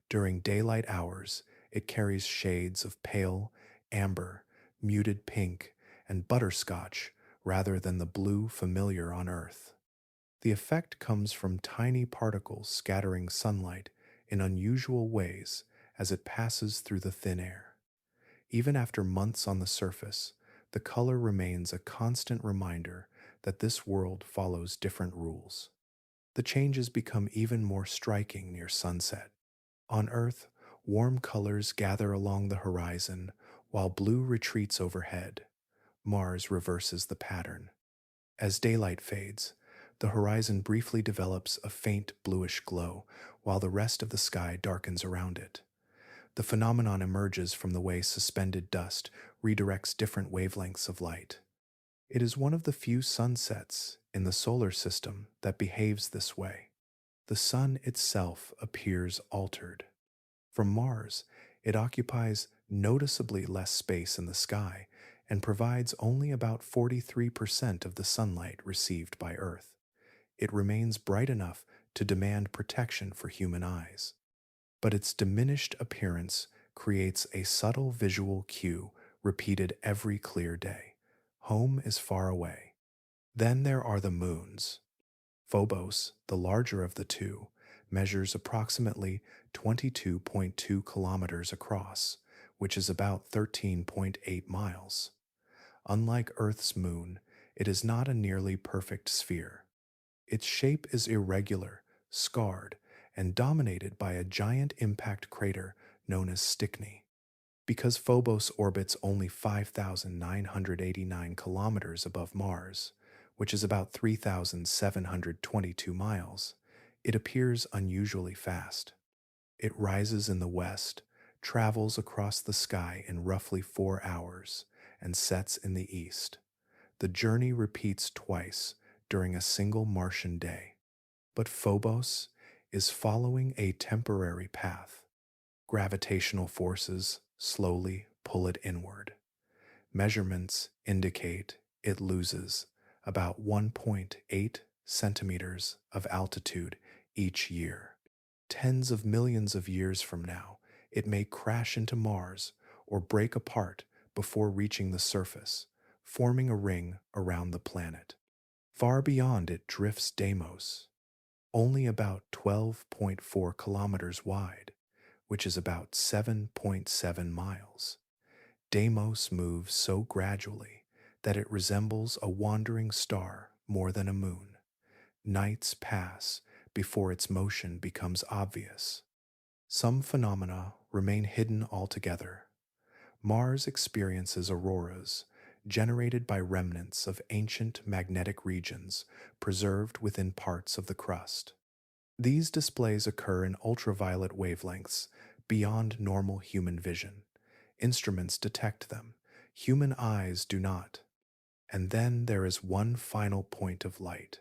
During daylight hours, it carries shades of pale, amber, muted pink, and butterscotch rather than the blue familiar on Earth. The effect comes from tiny particles scattering sunlight in unusual ways as it passes through the thin air. Even after months on the surface, the color remains a constant reminder that this world follows different rules. The changes become even more striking near sunset. On Earth, warm colors gather along the horizon while blue retreats overhead. Mars reverses the pattern. As daylight fades, the horizon briefly develops a faint bluish glow while the rest of the sky darkens around it. The phenomenon emerges from the way suspended dust redirects different wavelengths of light. It is one of the few sunsets in the solar system that behaves this way. The sun itself appears altered. From Mars, it occupies noticeably less space in the sky and provides only about 43% of the sunlight received by Earth. It remains bright enough to demand protection for human eyes. But its diminished appearance creates a subtle visual cue repeated every clear day. Home is far away. Then there are the moons. Phobos, the larger of the two, measures approximately 22.2 kilometers across, which is about 13.8 miles. Unlike Earth's moon, it is not a nearly perfect sphere. Its shape is irregular, scarred, and dominated by a giant impact crater known as Stickney. Because Phobos orbits only 5,989 kilometers above Mars, which is about 3,722 miles, it appears unusually fast. It rises in the west, travels across the sky in roughly 4 hours, and sets in the east. The journey repeats twice during a single Martian day. But Phobos is following a temporary path. Gravitational forces slowly pull it inward. Measurements indicate it loses about 1.8 centimeters of altitude each year. Tens of millions of years from now, it may crash into Mars or break apart before reaching the surface, forming a ring around the planet. Far beyond it drifts Deimos, only about 12.4 kilometers wide, which is about 7.7 miles. Deimos moves so gradually that it resembles a wandering star more than a moon. Nights pass before its motion becomes obvious. Some phenomena remain hidden altogether. Mars experiences auroras generated by remnants of ancient magnetic regions preserved within parts of the crust. These displays occur in ultraviolet wavelengths beyond normal human vision. Instruments detect them. Human eyes do not. And then there is one final point of light.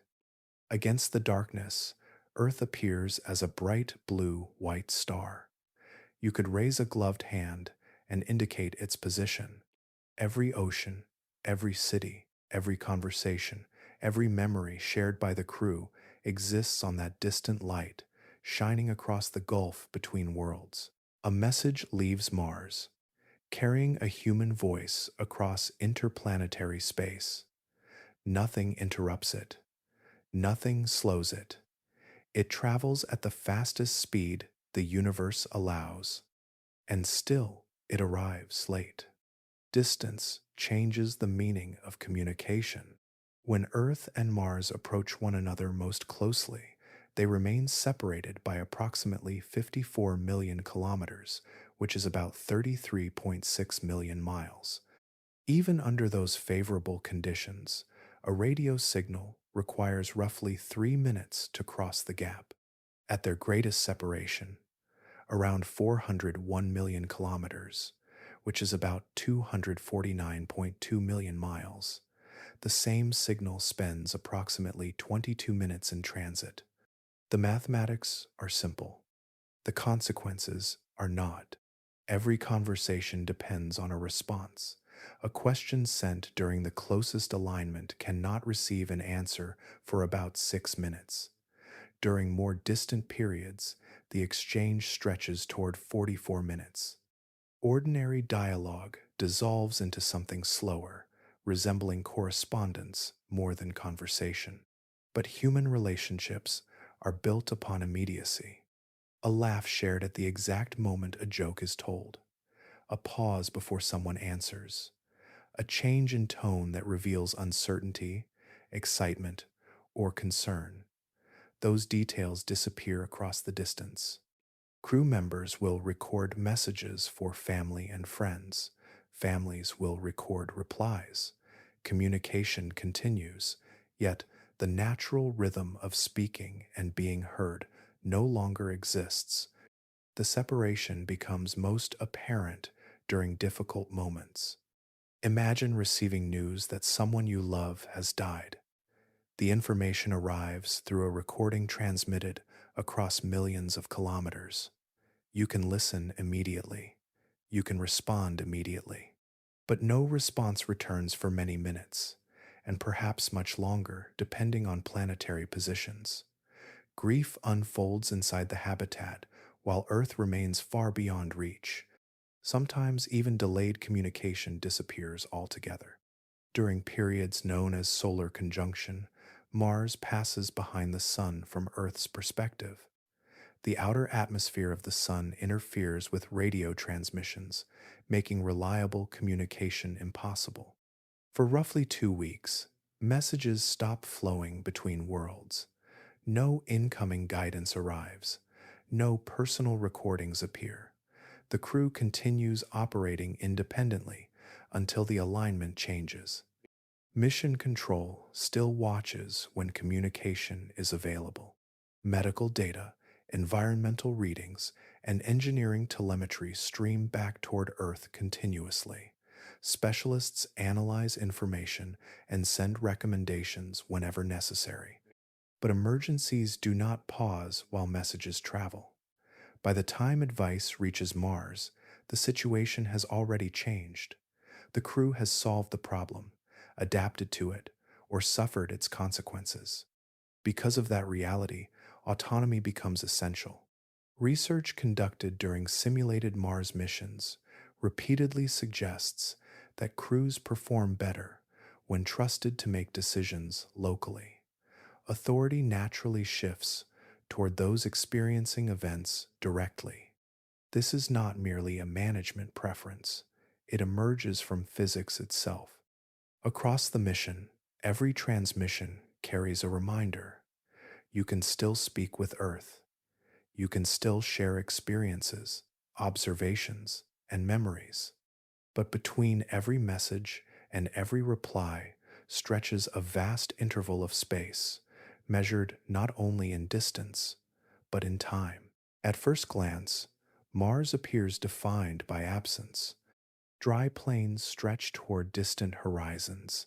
Against the darkness, Earth appears as a bright blue-white star. You could raise a gloved hand and indicate its position. Every ocean, every city, every conversation, every memory shared by the crew exists on that distant light, shining across the gulf between worlds. A message leaves Mars, carrying a human voice across interplanetary space. Nothing interrupts it. Nothing slows it. It travels at the fastest speed the universe allows, and still it arrives late. Distance changes the meaning of communication. When Earth and Mars approach one another most closely, they remain separated by approximately 54 million kilometers, which is about 33.6 million miles. Even under those favorable conditions, a radio signal requires roughly 3 minutes to cross the gap. At their greatest separation, around 401 million kilometers, which is about 249.2 million miles. The same signal spends approximately 22 minutes in transit. The mathematics are simple. The consequences are not. Every conversation depends on a response. A question sent during the closest alignment cannot receive an answer for about 6 minutes. During more distant periods, the exchange stretches toward 44 minutes. Ordinary dialogue dissolves into something slower, resembling correspondence more than conversation. But human relationships are built upon immediacy. A laugh shared at the exact moment a joke is told, a pause before someone answers, a change in tone that reveals uncertainty, excitement, or concern. Those details disappear across the distance. Crew members will record messages for family and friends. Families will record replies. Communication continues, yet the natural rhythm of speaking and being heard no longer exists. The separation becomes most apparent during difficult moments. Imagine receiving news that someone you love has died. The information arrives through a recording transmitted across millions of kilometers. You can listen immediately. You can respond immediately. But no response returns for many minutes, and perhaps much longer, depending on planetary positions. Grief unfolds inside the habitat, while Earth remains far beyond reach. Sometimes even delayed communication disappears altogether. During periods known as solar conjunction, Mars passes behind the Sun from Earth's perspective. The outer atmosphere of the Sun interferes with radio transmissions, making reliable communication impossible. For roughly 2 weeks, messages stop flowing between worlds. No incoming guidance arrives. No personal recordings appear. The crew continues operating independently until the alignment changes. Mission Control still watches when communication is available. Medical data, environmental readings, and engineering telemetry stream back toward Earth continuously. Specialists analyze information and send recommendations whenever necessary. But emergencies do not pause while messages travel. By the time advice reaches Mars, the situation has already changed. The crew has solved the problem, adapted to it, or suffered its consequences. Because of that reality, autonomy becomes essential. Research conducted during simulated Mars missions repeatedly suggests that crews perform better when trusted to make decisions locally. Authority naturally shifts toward those experiencing events directly. This is not merely a management preference, it emerges from physics itself. Across the mission, every transmission carries a reminder. You can still speak with Earth. You can still share experiences, observations, and memories. But between every message and every reply stretches a vast interval of space, measured not only in distance, but in time. At first glance, Mars appears defined by absence. Dry plains stretch toward distant horizons.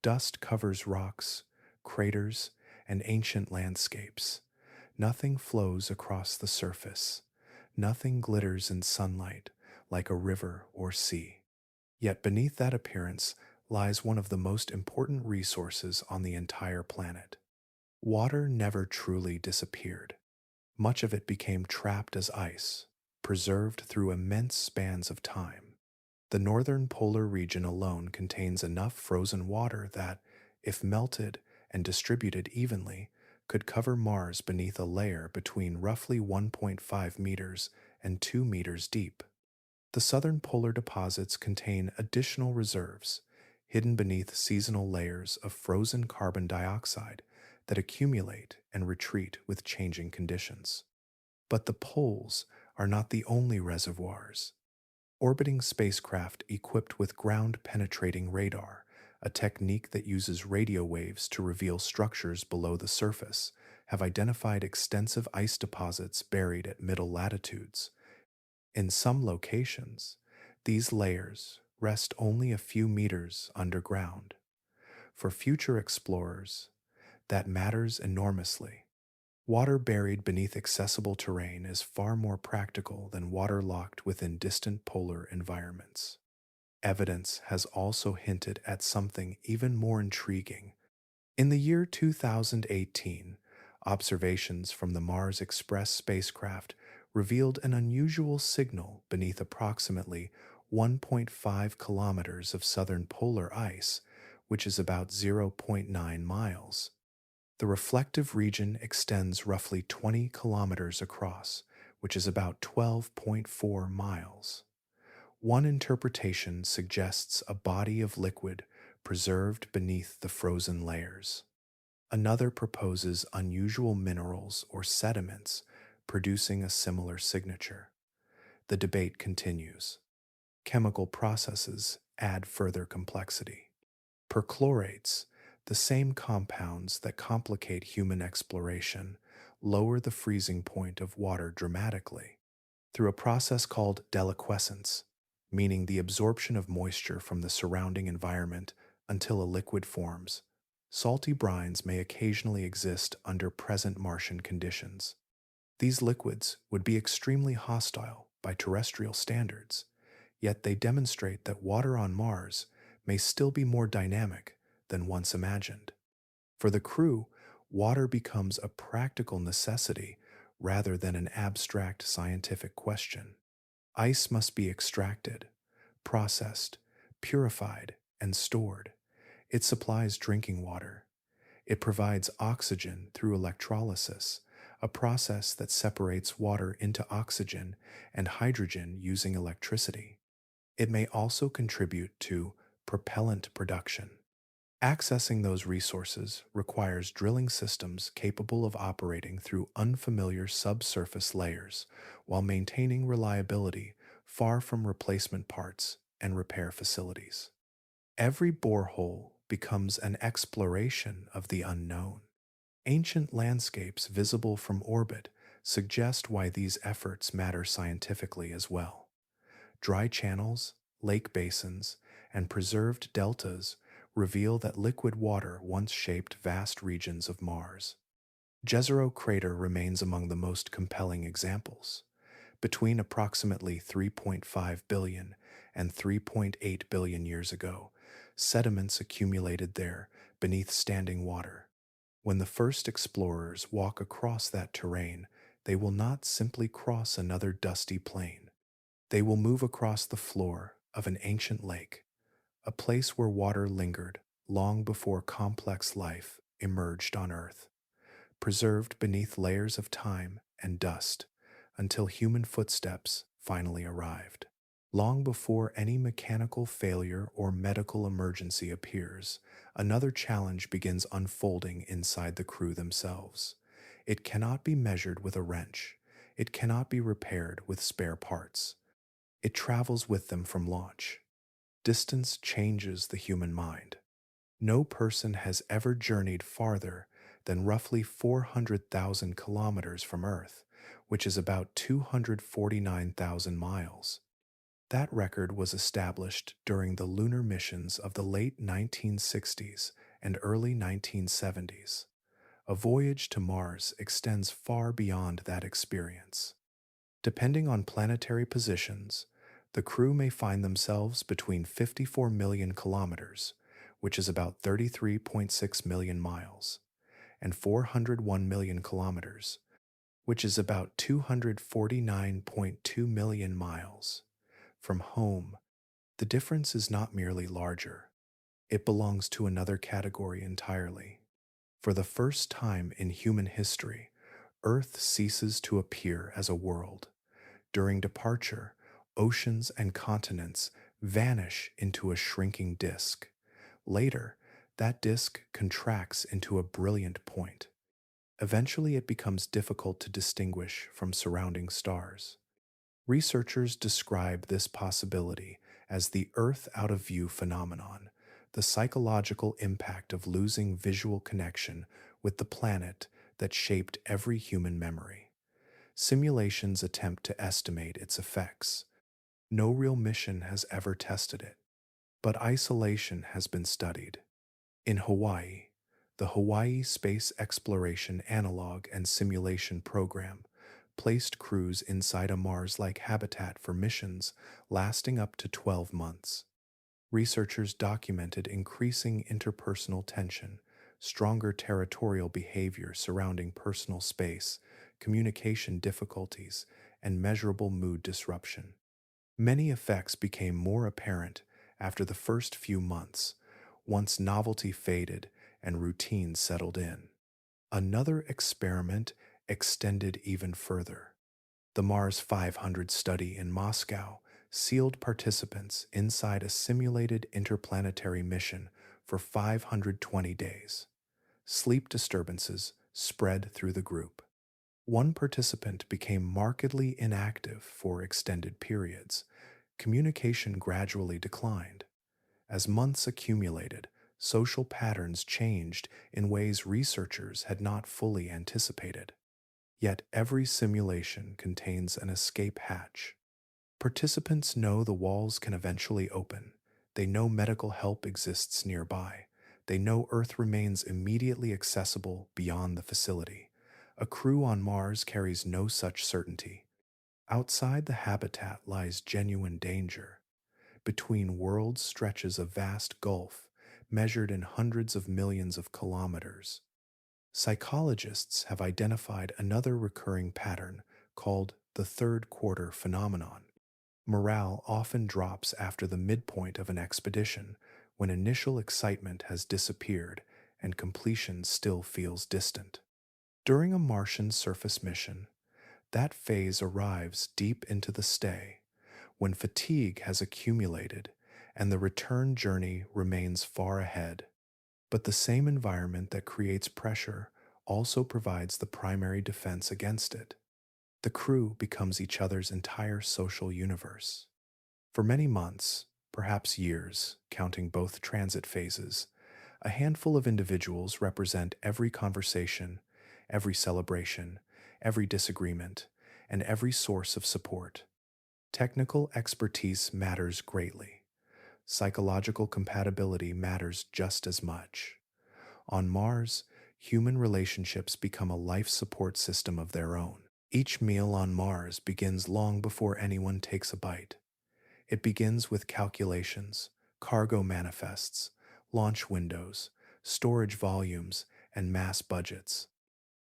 Dust covers rocks, craters, and ancient landscapes. Nothing flows across the surface. Nothing glitters in sunlight like a river or sea. Yet beneath that appearance lies one of the most important resources on the entire planet. Water never truly disappeared. Much of it became trapped as ice, preserved through immense spans of time. The northern polar region alone contains enough frozen water that, if melted and distributed evenly, could cover Mars beneath a layer between roughly 1.5 meters and 2 meters deep. The southern polar deposits contain additional reserves, hidden beneath seasonal layers of frozen carbon dioxide that accumulate and retreat with changing conditions. But the poles are not the only reservoirs. Orbiting spacecraft equipped with ground-penetrating radar, a technique that uses radio waves to reveal structures below the surface, have identified extensive ice deposits buried at middle latitudes. In some locations, these layers rest only a few meters underground. For future explorers, that matters enormously. Water buried beneath accessible terrain is far more practical than water locked within distant polar environments. Evidence has also hinted at something even more intriguing. In the year 2018, observations from the Mars Express spacecraft revealed an unusual signal beneath approximately 1.5 kilometers of southern polar ice, which is about zero point 0.9 miles. The reflective region extends roughly 20 kilometers across, which is about 12.4 miles. One interpretation suggests a body of liquid preserved beneath the frozen layers. Another proposes unusual minerals or sediments producing a similar signature. The debate continues. Chemical processes add further complexity. Perchlorates, the same compounds that complicate human exploration, lower the freezing point of water dramatically through a process called deliquescence, meaning the absorption of moisture from the surrounding environment until a liquid forms. Salty brines may occasionally exist under present Martian conditions. These liquids would be extremely hostile by terrestrial standards, yet they demonstrate that water on Mars may still be more dynamic than once imagined. For the crew, water becomes a practical necessity rather than an abstract scientific question. Ice must be extracted, processed, purified, and stored. It supplies drinking water. It provides oxygen through electrolysis, a process that separates water into oxygen and hydrogen using electricity. It may also contribute to propellant production. Accessing those resources requires drilling systems capable of operating through unfamiliar subsurface layers while maintaining reliability far from replacement parts and repair facilities. Every borehole becomes an exploration of the unknown. Ancient landscapes visible from orbit suggest why these efforts matter scientifically as well. Dry channels, lake basins, and preserved deltas reveal that liquid water once shaped vast regions of Mars. Jezero crater remains among the most compelling examples. Between approximately 3.5 billion and 3.8 billion years ago, sediments accumulated there beneath standing water. When the first explorers walk across that terrain, they will not simply cross another dusty plain. They will move across the floor of an ancient lake, a place where water lingered long before complex life emerged on Earth, preserved beneath layers of time and dust until human footsteps finally arrived. Long before any mechanical failure or medical emergency appears, another challenge begins unfolding inside the crew themselves. It cannot be measured with a wrench. It cannot be repaired with spare parts. It travels with them from launch. Distance changes the human mind. No person has ever journeyed farther than roughly 400,000 kilometers from Earth, which is about 249,000 miles. That record was established during the lunar missions of the late 1960s and early 1970s. A voyage to Mars extends far beyond that experience. Depending on planetary positions, the crew may find themselves between 54 million kilometers, which is about 33.6 million miles, and 401 million kilometers, which is about 249.2 million miles. From home, the difference is not merely larger, it belongs to another category entirely. For the first time in human history, Earth ceases to appear as a world. During departure, oceans and continents vanish into a shrinking disk. Later, that disk contracts into a brilliant point. Eventually, it becomes difficult to distinguish from surrounding stars. Researchers describe this possibility as the Earth out of view phenomenon, the psychological impact of losing visual connection with the planet that shaped every human memory. Simulations attempt to estimate its effects. No real mission has ever tested it, but isolation has been studied. In Hawaii, the Hawaii Space Exploration Analog and Simulation Program placed crews inside a Mars-like habitat for missions lasting up to 12 months. Researchers documented increasing interpersonal tension, stronger territorial behavior surrounding personal space, communication difficulties, and measurable mood disruption. Many effects became more apparent after the first few months, once novelty faded and routine settled in. Another experiment extended even further. The Mars 500 study in Moscow sealed participants inside a simulated interplanetary mission for 520 days. Sleep disturbances spread through the group. One participant became markedly inactive for extended periods. Communication gradually declined. As months accumulated, social patterns changed in ways researchers had not fully anticipated. Yet every simulation contains an escape hatch. Participants know the walls can eventually open. They know medical help exists nearby. They know Earth remains immediately accessible beyond the facility. A crew on Mars carries no such certainty. Outside the habitat lies genuine danger. Between worlds stretches a vast gulf, measured in hundreds of millions of kilometers. Psychologists have identified another recurring pattern called the third quarter phenomenon. Morale often drops after the midpoint of an expedition, when initial excitement has disappeared and completion still feels distant. During a Martian surface mission, that phase arrives deep into the stay, when fatigue has accumulated and the return journey remains far ahead. But the same environment that creates pressure also provides the primary defense against it. The crew becomes each other's entire social universe. For many months, perhaps years, counting both transit phases, a handful of individuals represent every conversation, every celebration, every disagreement, and every source of support. Technical expertise matters greatly. Psychological compatibility matters just as much. On Mars, human relationships become a life support system of their own. Each meal on Mars begins long before anyone takes a bite. It begins with calculations, cargo manifests, launch windows, storage volumes, and mass budgets.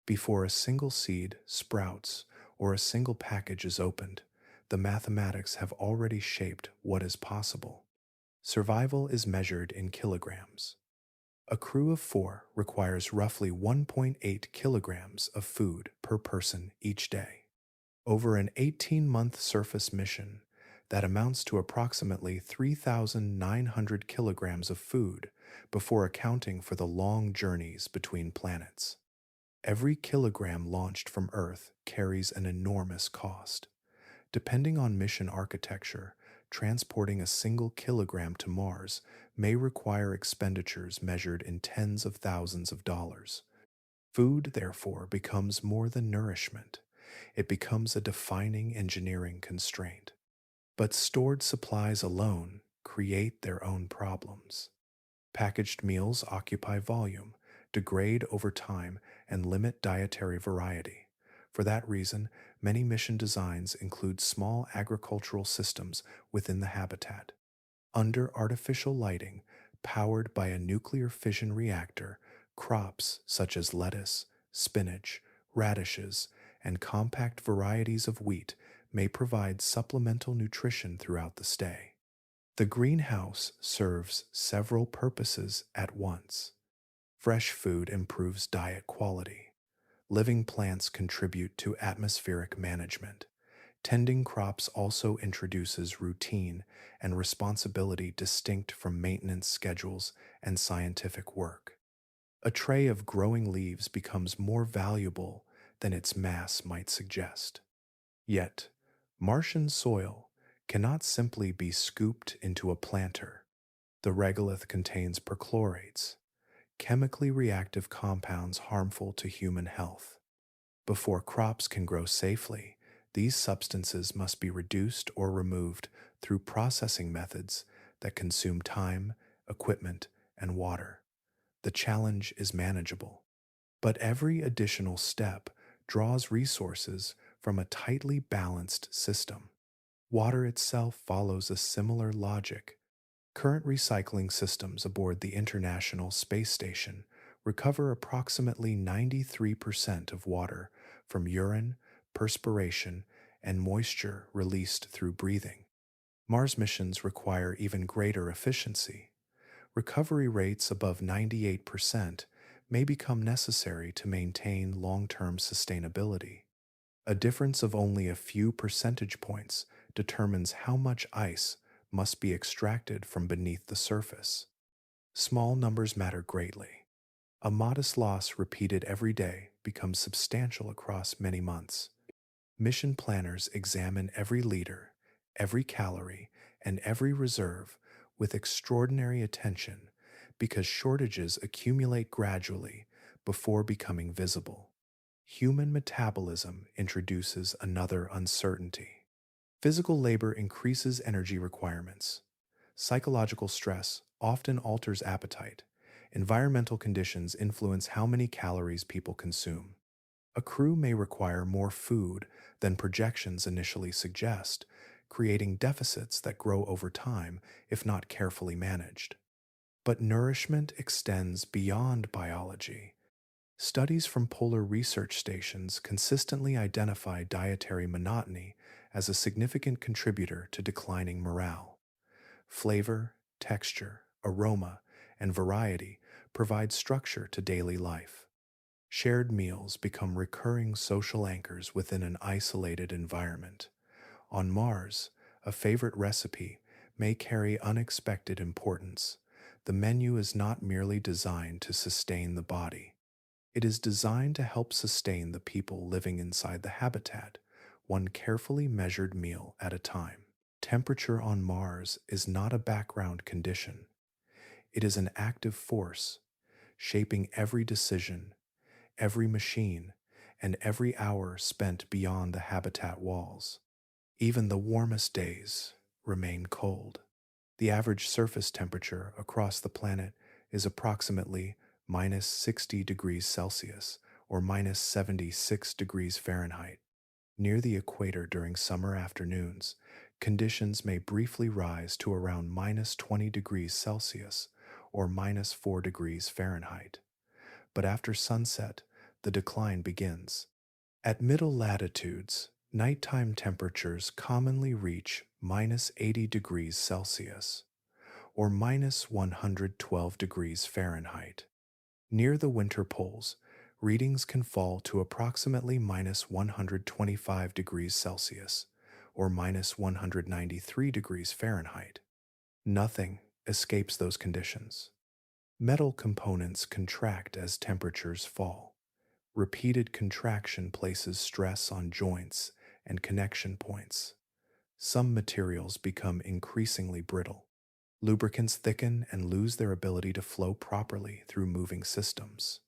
Before a single seed sprouts or a single package is opened, the mathematics have already shaped what is possible. Survival is measured in kilograms. A crew of 4 requires roughly 1.8 kilograms of food per person each day. Over an 18-month surface mission, that amounts to approximately 3,900 kilograms of food before accounting for the long journeys between planets. Every kilogram launched from Earth carries an enormous cost. Depending on mission architecture, transporting a single kilogram to Mars may require expenditures measured in tens of thousands of dollars. Food, therefore, becomes more than nourishment. It becomes a defining engineering constraint. But stored supplies alone create their own problems. Packaged meals occupy volume, degrade over time, and limit dietary variety. For that reason, many mission designs include small agricultural systems within the habitat. Under artificial lighting, powered by a nuclear fission reactor, crops such as lettuce, spinach, radishes, and compact varieties of wheat may provide supplemental nutrition throughout the stay. The greenhouse serves several purposes at once. Fresh food improves diet quality. Living plants contribute to atmospheric management. Tending crops also introduces routine and responsibility distinct from maintenance schedules and scientific work. A tray of growing leaves becomes more valuable than its mass might suggest. Yet, Martian soil cannot simply be scooped into a planter. The regolith contains perchlorates, chemically reactive compounds harmful to human health. Before crops can grow safely, these substances must be reduced or removed through processing methods that consume time, equipment, and water. The challenge is manageable, but every additional step draws resources from a tightly balanced system. Water itself follows a similar logic. Current recycling systems aboard the International Space Station recover approximately 93% of water from urine, perspiration, and moisture released through breathing. Mars missions require even greater efficiency. Recovery rates above 98% may become necessary to maintain long-term sustainability. A difference of only a few percentage points determines how much ice must be extracted from beneath the surface. Small numbers matter greatly. A modest loss repeated every day becomes substantial across many months. Mission planners examine every liter, every calorie, and every reserve with extraordinary attention because shortages accumulate gradually before becoming visible. Human metabolism introduces another uncertainty. Physical labor increases energy requirements. Psychological stress often alters appetite. Environmental conditions influence how many calories people consume. A crew may require more food than projections initially suggest, creating deficits that grow over time if not carefully managed. But nourishment extends beyond biology. Studies from polar research stations consistently identify dietary monotony as a significant contributor to declining morale. Flavor, texture, aroma, and variety provide structure to daily life. Shared meals become recurring social anchors within an isolated environment. On Mars, a favorite recipe may carry unexpected importance. The menu is not merely designed to sustain the body. It is designed to help sustain the people living inside the habitat, one carefully measured meal at a time. Temperature on Mars is not a background condition. It is an active force, shaping every decision, every machine, and every hour spent beyond the habitat walls. Even the warmest days remain cold. The average surface temperature across the planet is approximately minus 60 degrees Celsius or minus 76 degrees Fahrenheit. Near the equator during summer afternoons, conditions may briefly rise to around minus 20 degrees Celsius or minus 4 degrees Fahrenheit. But after sunset, the decline begins. At middle latitudes, nighttime temperatures commonly reach minus 80 degrees Celsius or minus 112 degrees Fahrenheit. Near the winter poles, readings can fall to approximately minus 125 degrees Celsius or minus 193 degrees Fahrenheit. Nothing escapes those conditions. Metal components contract as temperatures fall. Repeated contraction places stress on joints and connection points. Some materials become increasingly brittle. Lubricants thicken and lose their ability to flow properly through moving systems.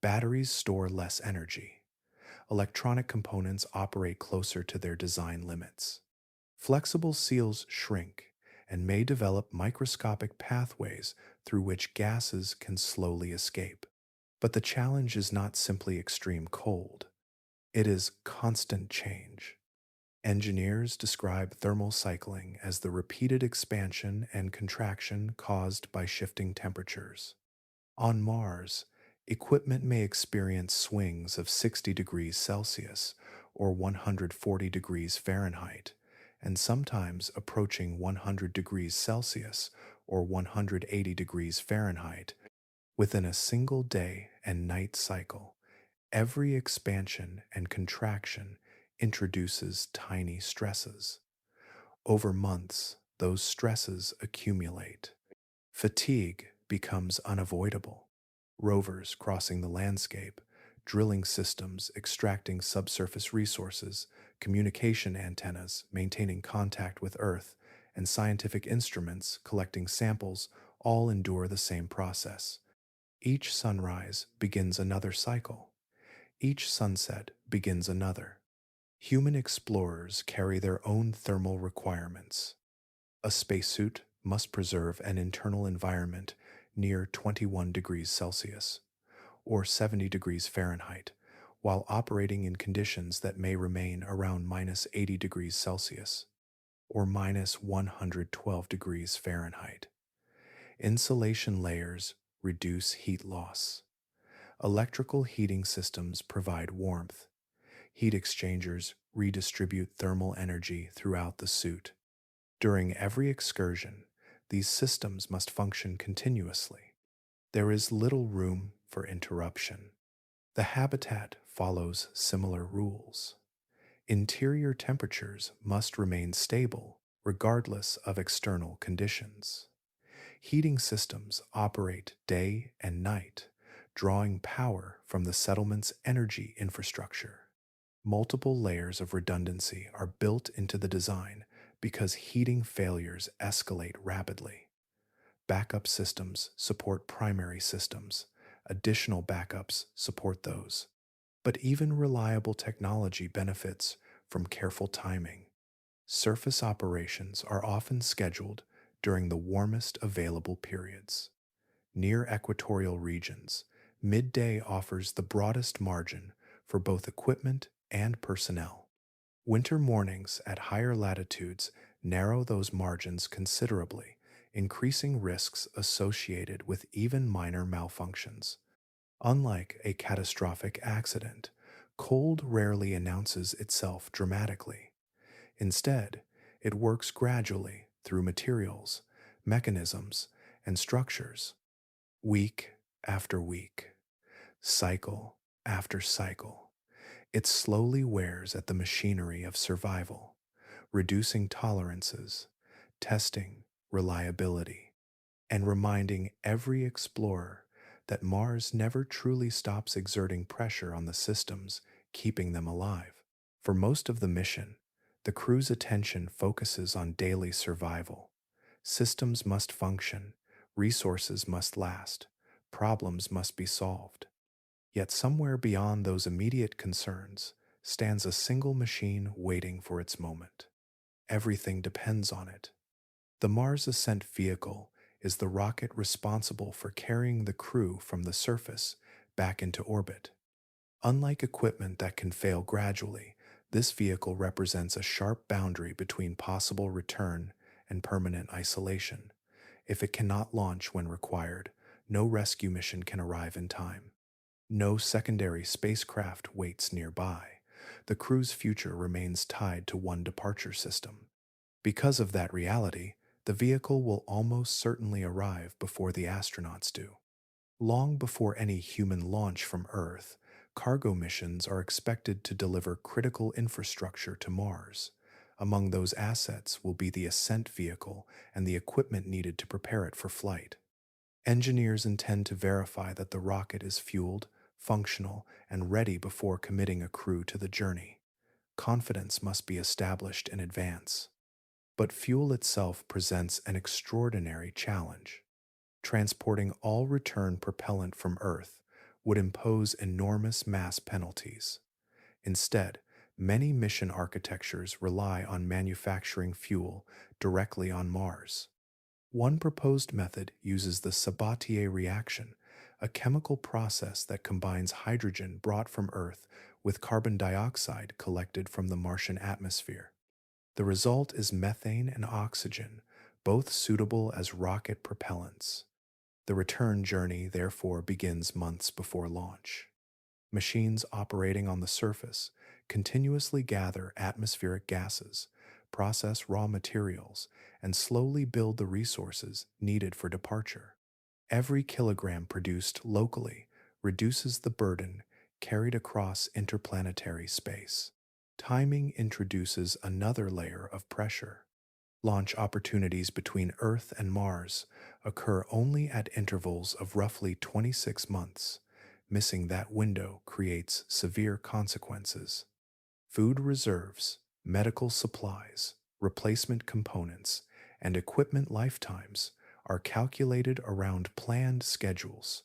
Batteries store less energy. Electronic components operate closer to their design limits. Flexible seals shrink and may develop microscopic pathways through which gases can slowly escape. But the challenge is not simply extreme cold. It is constant change. Engineers describe thermal cycling as the repeated expansion and contraction caused by shifting temperatures. On Mars, equipment may experience swings of 60 degrees Celsius or 140 degrees Fahrenheit, and sometimes approaching 100 degrees Celsius or 180 degrees Fahrenheit within a single day and night cycle. Every expansion and contraction introduces tiny stresses. Over months, those stresses accumulate. Fatigue becomes unavoidable. Rovers crossing the landscape, drilling systems extracting subsurface resources, communication antennas maintaining contact with Earth, and scientific instruments collecting samples all endure the same process. Each sunrise begins another cycle. Each sunset begins another. Human explorers carry their own thermal requirements. A spacesuit must preserve an internal environment near 21 degrees Celsius or 70 degrees Fahrenheit while operating in conditions that may remain around minus 80 degrees Celsius or minus 112 degrees Fahrenheit. Insulation layers reduce heat loss. Electrical heating systems provide warmth. Heat exchangers redistribute thermal energy throughout the suit. During every excursion, these systems must function continuously. There is little room for interruption. The habitat follows similar rules. Interior temperatures must remain stable regardless of external conditions. Heating systems operate day and night, drawing power from the settlement's energy infrastructure. Multiple layers of redundancy are built into the design because heating failures escalate rapidly. Backup systems support primary systems. Additional backups support those. But even reliable technology benefits from careful timing. Surface operations are often scheduled during the warmest available periods. Near equatorial regions, midday offers the broadest margin for both equipment and personnel. Winter mornings at higher latitudes narrow those margins considerably, increasing risks associated with even minor malfunctions. Unlike a catastrophic accident, cold rarely announces itself dramatically. Instead, it works gradually through materials, mechanisms, and structures, week after week, cycle after cycle. It slowly wears at the machinery of survival, reducing tolerances, testing reliability, and reminding every explorer that Mars never truly stops exerting pressure on the systems keeping them alive. For most of the mission, the crew's attention focuses on daily survival. Systems must function, resources must last, problems must be solved. Yet somewhere beyond those immediate concerns stands a single machine waiting for its moment. Everything depends on it. The Mars Ascent Vehicle is the rocket responsible for carrying the crew from the surface back into orbit. Unlike equipment that can fail gradually, this vehicle represents a sharp boundary between possible return and permanent isolation. If it cannot launch when required, no rescue mission can arrive in time. No secondary spacecraft waits nearby. The crew's future remains tied to one departure system. Because of that reality, the vehicle will almost certainly arrive before the astronauts do. Long before any human launch from Earth, cargo missions are expected to deliver critical infrastructure to Mars. Among those assets will be the ascent vehicle and the equipment needed to prepare it for flight. Engineers intend to verify that the rocket is fueled, functional, and ready before committing a crew to the journey. Confidence must be established in advance. But fuel itself presents an extraordinary challenge. Transporting all return propellant from Earth would impose enormous mass penalties. Instead, many mission architectures rely on manufacturing fuel directly on Mars. One proposed method uses the Sabatier reaction, a chemical process that combines hydrogen brought from Earth with carbon dioxide collected from the Martian atmosphere. The result is methane and oxygen, both suitable as rocket propellants. The return journey therefore begins months before launch. Machines operating on the surface continuously gather atmospheric gases, process raw materials, and slowly build the resources needed for departure. Every kilogram produced locally reduces the burden carried across interplanetary space. Timing introduces another layer of pressure. Launch opportunities between Earth and Mars occur only at intervals of roughly 26 months. Missing that window creates severe consequences. Food reserves, medical supplies, replacement components, and equipment lifetimes are calculated around planned schedules.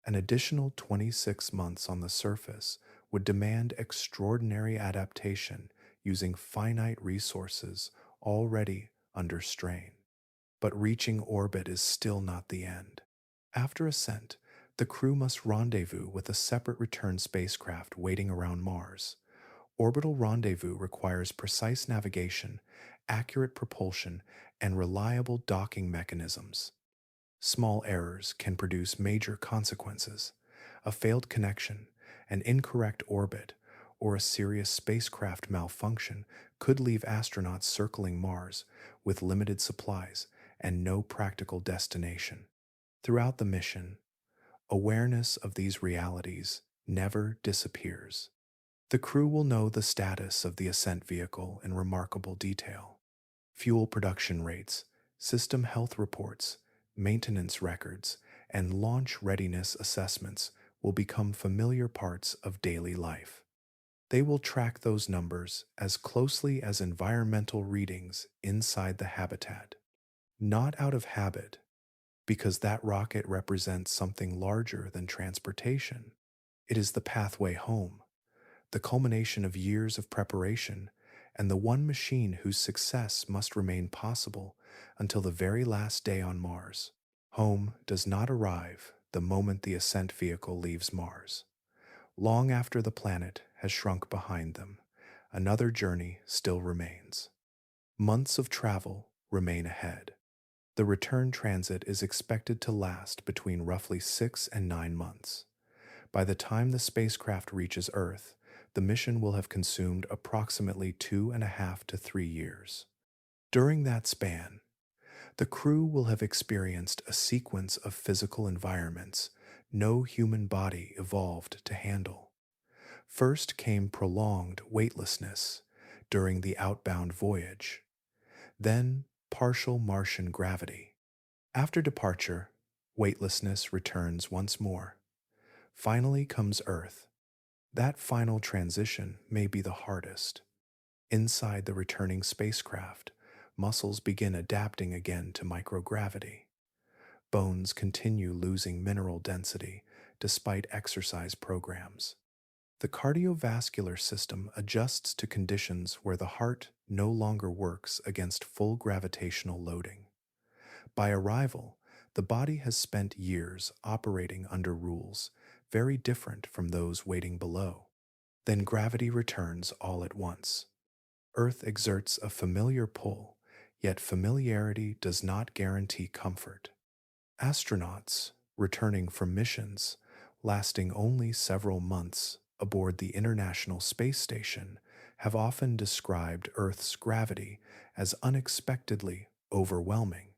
An additional 26 months on the surface would demand extraordinary adaptation using finite resources already under strain. But reaching orbit is still not the end. After ascent, the crew must rendezvous with a separate return spacecraft waiting around Mars. Orbital rendezvous requires precise navigation, accurate propulsion, and reliable docking mechanisms. Small errors can produce major consequences. A failed connection, an incorrect orbit, or a serious spacecraft malfunction could leave astronauts circling Mars with limited supplies and no practical destination. Throughout the mission, awareness of these realities never disappears. The crew will know the status of the ascent vehicle in remarkable detail. Fuel production rates, system health reports, maintenance records, and launch readiness assessments will become familiar parts of daily life. They will track those numbers as closely as environmental readings inside the habitat. Not out of habit, because that rocket represents something larger than transportation. It is the pathway home, the culmination of years of preparation, and the one machine whose success must remain possible until the very last day on Mars. Home does not arrive the moment the ascent vehicle leaves Mars. Long after the planet has shrunk behind them, another journey still remains. Months of travel remain ahead. The return transit is expected to last between roughly 6 and 9 months. By the time the spacecraft reaches Earth, the mission will have consumed approximately 2.5 to 3 years. During that span, the crew will have experienced a sequence of physical environments no human body evolved to handle. First came prolonged weightlessness during the outbound voyage, then partial Martian gravity. After departure, weightlessness returns once more. Finally comes Earth. That final transition may be the hardest. Inside the returning spacecraft, muscles begin adapting again to microgravity. Bones continue losing mineral density despite exercise programs. The cardiovascular system adjusts to conditions where the heart no longer works against full gravitational loading. By arrival, the body has spent years operating under rules very different from those waiting below. Then gravity returns all at once. Earth exerts a familiar pull, yet familiarity does not guarantee comfort. Astronauts, returning from missions lasting only several months aboard the International Space Station, have often described Earth's gravity as unexpectedly overwhelming.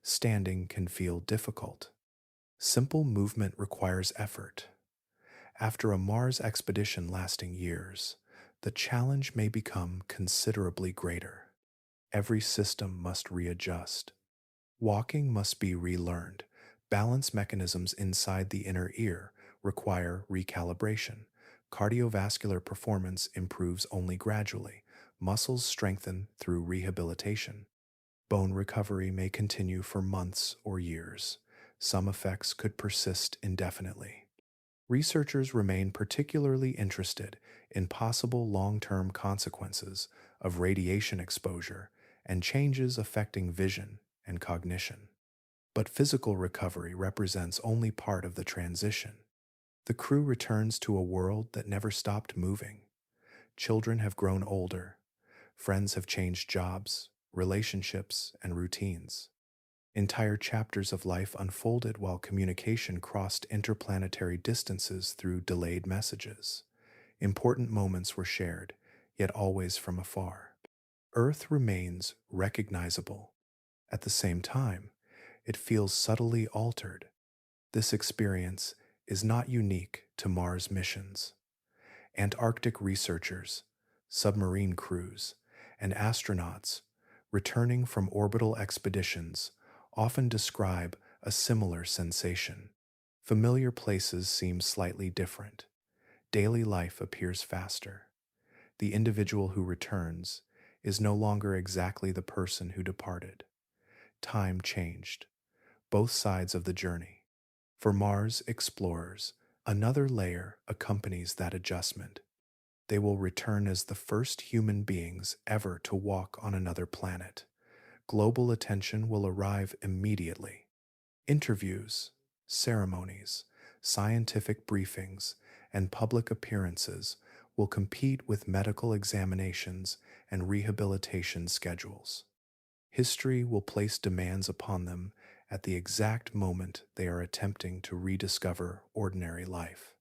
Standing can feel difficult. Simple movement requires effort. After a Mars expedition lasting years, the challenge may become considerably greater. Every system must readjust. Walking must be relearned. Balance mechanisms inside the inner ear require recalibration. Cardiovascular performance improves only gradually. Muscles strengthen through rehabilitation. Bone recovery may continue for months or years. Some effects could persist indefinitely. Researchers remain particularly interested in possible long-term consequences of radiation exposure and changes affecting vision and cognition. But physical recovery represents only part of the transition. The crew returns to a world that never stopped moving. Children have grown older. Friends have changed jobs, relationships, and routines. Entire chapters of life unfolded while communication crossed interplanetary distances through delayed messages. Important moments were shared, yet always from afar. Earth remains recognizable. At the same time, it feels subtly altered. This experience is not unique to Mars missions. Antarctic researchers, submarine crews, and astronauts returning from orbital expeditions often describe a similar sensation. Familiar places seem slightly different. Daily life appears faster. The individual who returns is no longer exactly the person who departed. Time changed, both sides of the journey. For Mars explorers, another layer accompanies that adjustment. They will return as the first human beings ever to walk on another planet. Global attention will arrive immediately. Interviews, ceremonies, scientific briefings, and public appearances will compete with medical examinations and rehabilitation schedules. History will place demands upon them at the exact moment they are attempting to rediscover ordinary life.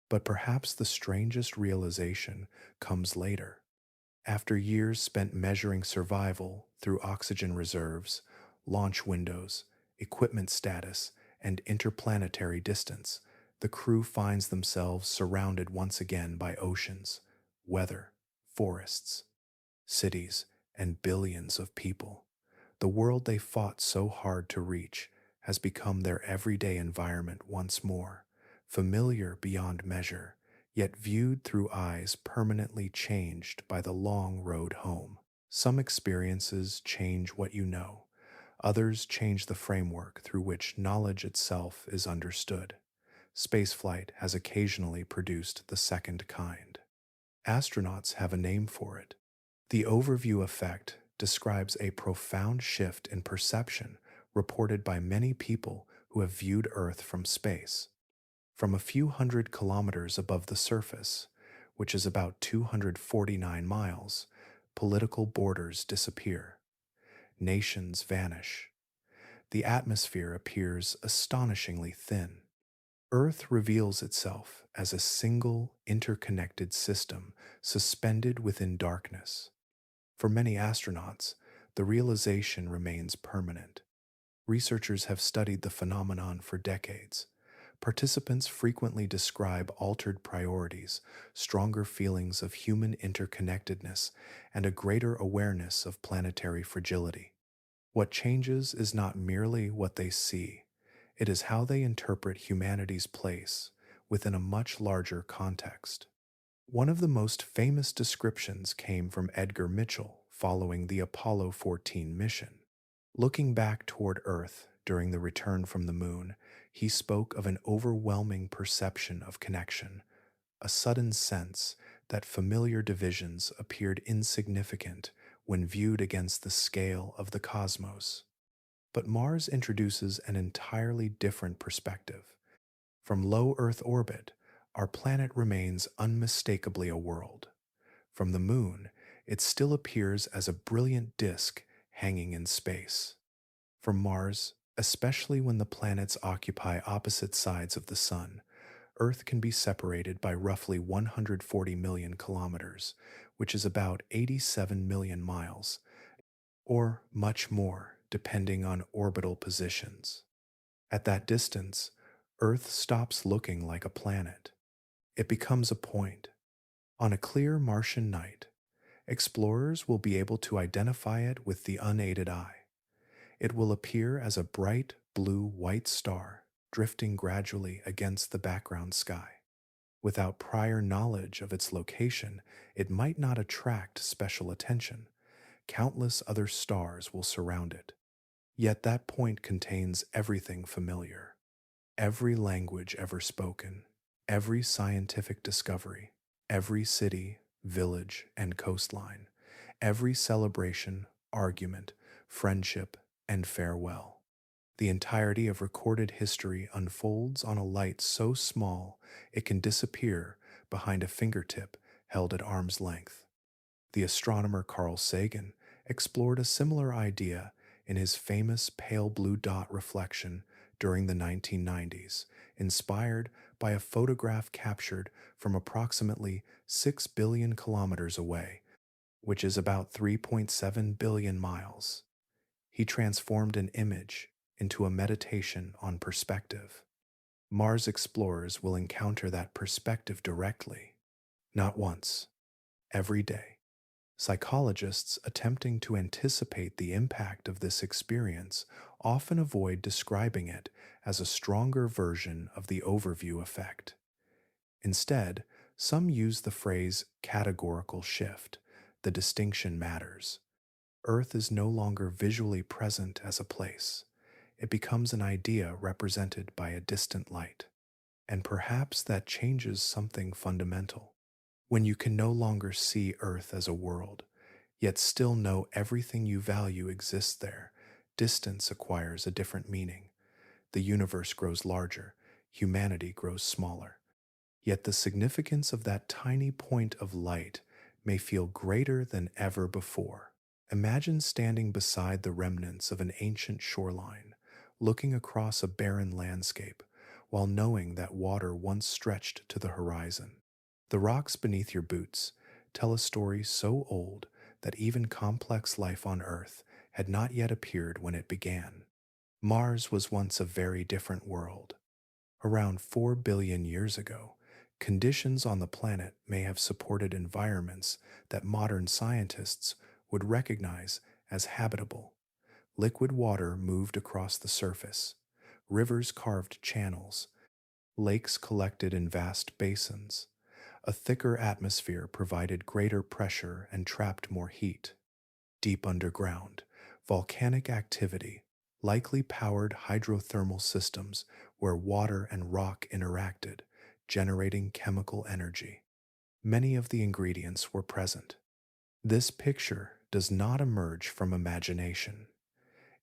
But perhaps the strangest realization comes later. After years spent measuring survival through oxygen reserves, launch windows, equipment status, and interplanetary distance, the crew finds themselves surrounded once again by oceans, weather, forests, cities, and billions of people. The world they fought so hard to reach has become their everyday environment once more, familiar beyond measure, yet viewed through eyes permanently changed by the long road home. Some experiences change what you know, others change the framework through which knowledge itself is understood. Spaceflight has occasionally produced the second kind. Astronauts have a name for it. The overview effect describes a profound shift in perception reported by many people who have viewed Earth from space. From a few hundred kilometers above the surface, which is about 249 miles, political borders disappear. Nations vanish. The atmosphere appears astonishingly thin. Earth reveals itself as a single, interconnected system suspended within darkness. For many astronauts, the realization remains permanent. Researchers have studied the phenomenon for decades. Participants frequently describe altered priorities, stronger feelings of human interconnectedness, and a greater awareness of planetary fragility. What changes is not merely what they see, it is how they interpret humanity's place within a much larger context. One of the most famous descriptions came from Edgar Mitchell following the Apollo 14 mission. Looking back toward Earth during the return from the moon, he spoke of an overwhelming perception of connection, a sudden sense that familiar divisions appeared insignificant when viewed against the scale of the cosmos. But Mars introduces an entirely different perspective. From low Earth orbit, our planet remains unmistakably a world. From the moon, it still appears as a brilliant disk hanging in space. From Mars, especially when the planets occupy opposite sides of the Sun, Earth can be separated by roughly 140 million kilometers, which is about 87 million miles, or much more, depending on orbital positions. At that distance, Earth stops looking like a planet. It becomes a point. On a clear Martian night, explorers will be able to identify it with the unaided eye. It will appear as a bright blue-white star drifting gradually against the background sky. Without prior knowledge of its location, it might not attract special attention. Countless other stars will surround it. Yet that point contains everything familiar. Every language ever spoken, every scientific discovery, every city, village, and coastline, every celebration, argument, friendship, and farewell. The entirety of recorded history unfolds on a light so small it can disappear behind a fingertip held at arm's length. The astronomer Carl Sagan explored a similar idea in his famous pale blue dot reflection during the 1990s, inspired by a photograph captured from approximately 6 billion kilometers away, which is about 3.7 billion miles. He transformed an image into a meditation on perspective. Mars explorers will encounter that perspective directly, not once, every day. Psychologists attempting to anticipate the impact of this experience often avoid describing it as a stronger version of the overview effect. Instead, some use the phrase categorical shift. The distinction matters. Earth is no longer visually present as a place. it becomes an idea represented by a distant light. And perhaps that changes something fundamental. When you can no longer see Earth as a world, yet still know everything you value exists there, distance acquires a different meaning. The universe grows larger, humanity grows smaller. Yet the significance of that tiny point of light may feel greater than ever before. Imagine standing beside the remnants of an ancient shoreline, looking across a barren landscape, while knowing that water once stretched to the horizon. The rocks beneath your boots tell a story so old that even complex life on Earth had not yet appeared when it began. Mars was once a very different world. Around 4 billion years ago, conditions on the planet may have supported environments that modern scientists would recognize as habitable. Liquid water moved across the surface, rivers carved channels, lakes collected in vast basins. A thicker atmosphere provided greater pressure and trapped more heat. Deep underground, volcanic activity likely powered hydrothermal systems where water and rock interacted, generating chemical energy. Many of the ingredients were present. This picture does not emerge from imagination.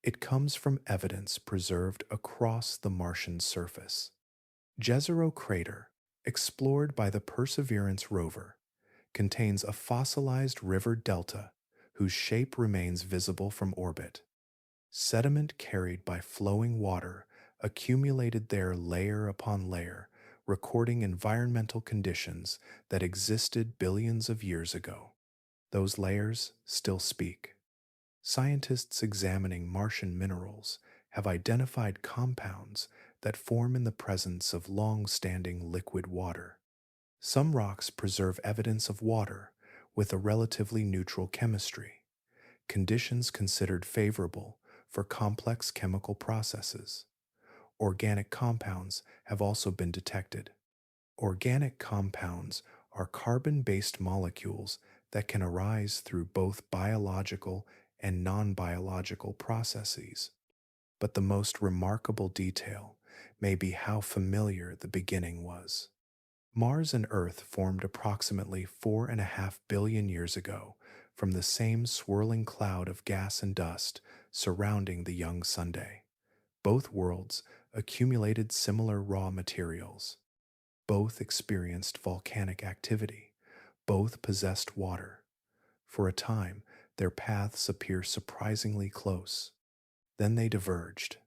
It comes from evidence preserved across the Martian surface. Jezero Crater, explored by the Perseverance rover, contains a fossilized river delta whose shape remains visible from orbit. Sediment carried by flowing water accumulated there layer upon layer, recording environmental conditions that existed billions of years ago. Those layers still speak. Scientists examining Martian minerals have identified compounds that form in the presence of long-standing liquid water. Some rocks preserve evidence of water with a relatively neutral chemistry, conditions considered favorable for complex chemical processes. Organic compounds have also been detected. Organic compounds are carbon-based molecules that can arise through both biological and non-biological processes. But the most remarkable detail may be how familiar the beginning was. Mars and Earth formed approximately 4.5 billion years ago from the same swirling cloud of gas and dust surrounding the young Sunday. Both worlds accumulated similar raw materials. Both experienced volcanic activity. Both possessed water. For a time, their paths appear surprisingly close. Then they diverged.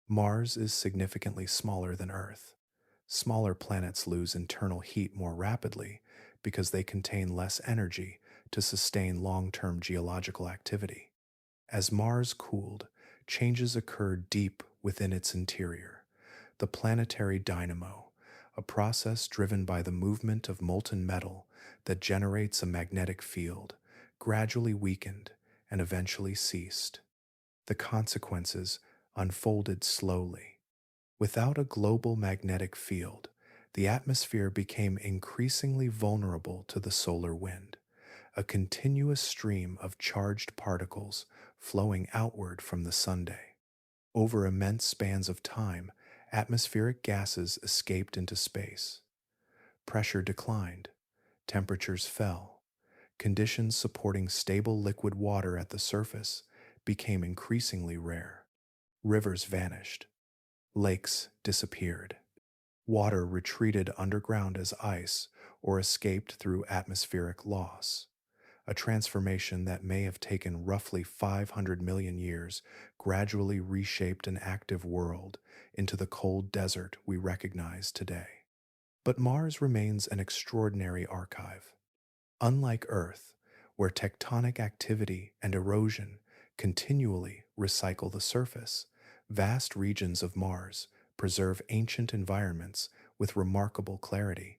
Mars is significantly smaller than Earth. Smaller planets lose internal heat more rapidly because they contain less energy to sustain long-term geological activity. As Mars cooled, changes occurred deep within its interior. The planetary dynamo, a process driven by the movement of molten metal that generates a magnetic field, gradually weakened and eventually ceased. The consequences unfolded slowly. Without a global magnetic field, the atmosphere became increasingly vulnerable to the solar wind, a continuous stream of charged particles flowing outward from the Sunday. Over immense spans of time, atmospheric gases escaped into space. Pressure declined, temperatures fell, conditions supporting stable liquid water at the surface became increasingly rare. Rivers vanished. Lakes disappeared. Water retreated underground as ice or escaped through atmospheric loss. A transformation that may have taken roughly 500 million years gradually reshaped an active world into the cold desert we recognize today. But Mars remains an extraordinary archive. Unlike Earth, where tectonic activity and erosion continually recycle the surface, vast regions of Mars preserve ancient environments with remarkable clarity.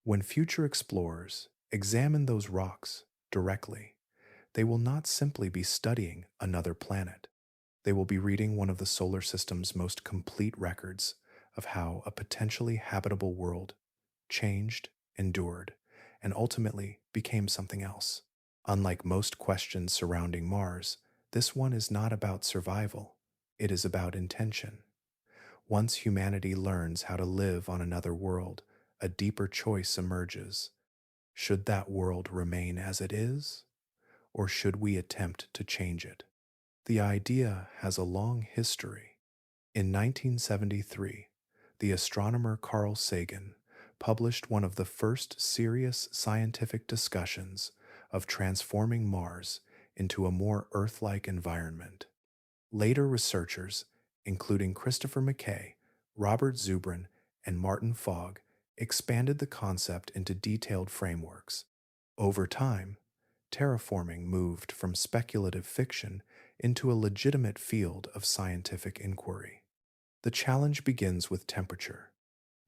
When future explorers examine those rocks directly, they will not simply be studying another planet. They will be reading one of the solar system's most complete records of how a potentially habitable world changed, endured, and ultimately became something else. Unlike most questions surrounding Mars, this one is not about survival. It is about intention. Once humanity learns how to live on another world, a deeper choice emerges. Should that world remain as it is, or should we attempt to change it? The idea has a long history. In 1973, the astronomer Carl Sagan published one of the first serious scientific discussions of transforming Mars into a more Earth-like environment. Later researchers, including Christopher McKay, Robert Zubrin, and Martin Fogg, expanded the concept into detailed frameworks. Over time, terraforming moved from speculative fiction into a legitimate field of scientific inquiry. The challenge begins with temperature.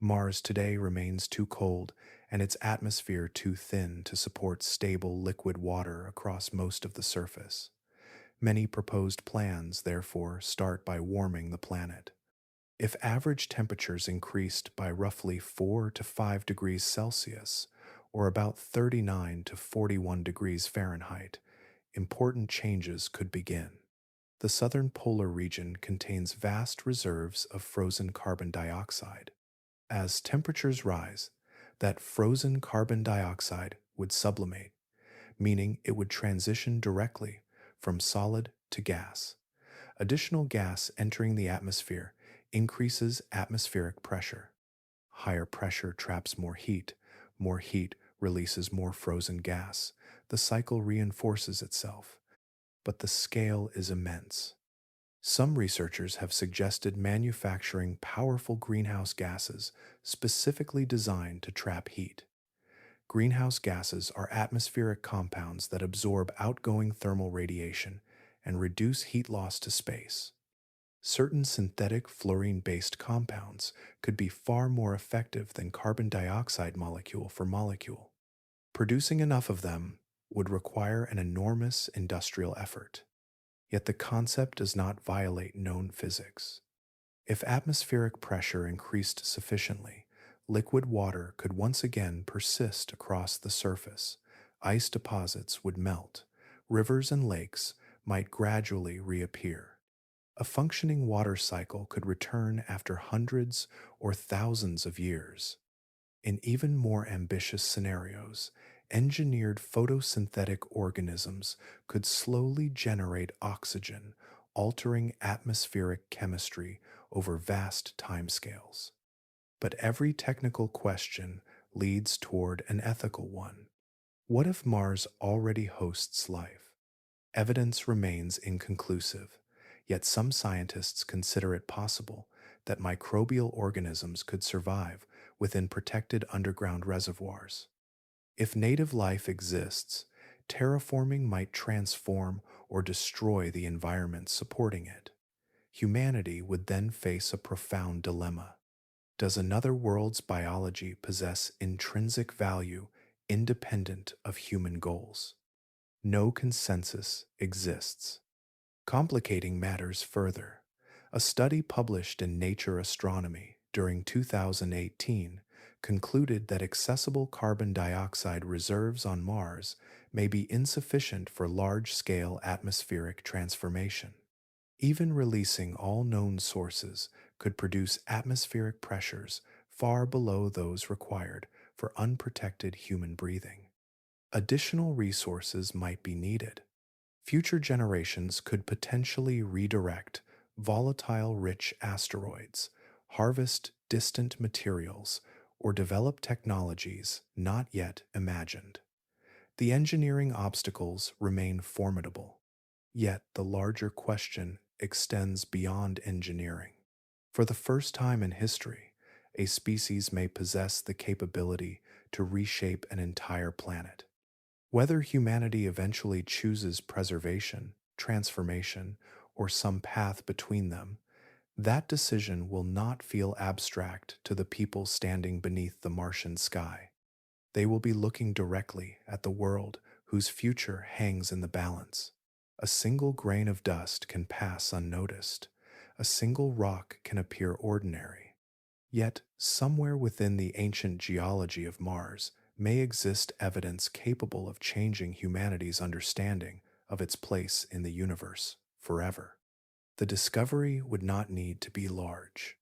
Mars today remains too cold and its atmosphere too thin to support stable liquid water across most of the surface. Many proposed plans, therefore, start by warming the planet. If average temperatures increased by roughly 4 to 5 degrees Celsius, or about 39 to 41 degrees Fahrenheit, important changes could begin. The southern polar region contains vast reserves of frozen carbon dioxide. As temperatures rise, that frozen carbon dioxide would sublimate, meaning it would transition directly from solid to gas. Additional gas entering the atmosphere increases atmospheric pressure. Higher pressure traps more heat releases more frozen gas. The cycle reinforces itself, but the scale is immense. Some researchers have suggested manufacturing powerful greenhouse gases specifically designed to trap heat. Greenhouse gases are atmospheric compounds that absorb outgoing thermal radiation and reduce heat loss to space. Certain synthetic fluorine-based compounds could be far more effective than carbon dioxide molecule for molecule. Producing enough of them would require an enormous industrial effort. Yet the concept does not violate known physics. If atmospheric pressure increased sufficiently, liquid water could once again persist across the surface. Ice deposits would melt. Rivers and lakes might gradually reappear. A functioning water cycle could return after hundreds or thousands of years. In even more ambitious scenarios, engineered photosynthetic organisms could slowly generate oxygen, altering atmospheric chemistry over vast timescales. But every technical question leads toward an ethical one. What if Mars already hosts life? Evidence remains inconclusive, yet some scientists consider it possible that microbial organisms could survive within protected underground reservoirs. If native life exists, terraforming might transform or destroy the environment supporting it. Humanity would then face a profound dilemma. Does another world's biology possess intrinsic value independent of human goals? No consensus exists. Complicating matters further, a study published in Nature Astronomy during 2018 concluded that accessible carbon dioxide reserves on Mars may be insufficient for large-scale atmospheric transformation. Even releasing all known sources could produce atmospheric pressures far below those required for unprotected human breathing. Additional resources might be needed. Future generations could potentially redirect volatile-rich asteroids, harvest distant materials, or develop technologies not yet imagined. The engineering obstacles remain formidable, yet the larger question extends beyond engineering. For the first time in history, a species may possess the capability to reshape an entire planet. Whether humanity eventually chooses preservation, transformation, or some path between them, that decision will not feel abstract to the people standing beneath the Martian sky. They will be looking directly at the world whose future hangs in the balance. A single grain of dust can pass unnoticed. A single rock can appear ordinary. Yet, somewhere within the ancient geology of Mars may exist evidence capable of changing humanity's understanding of its place in the universe forever. The discovery would not need to be large.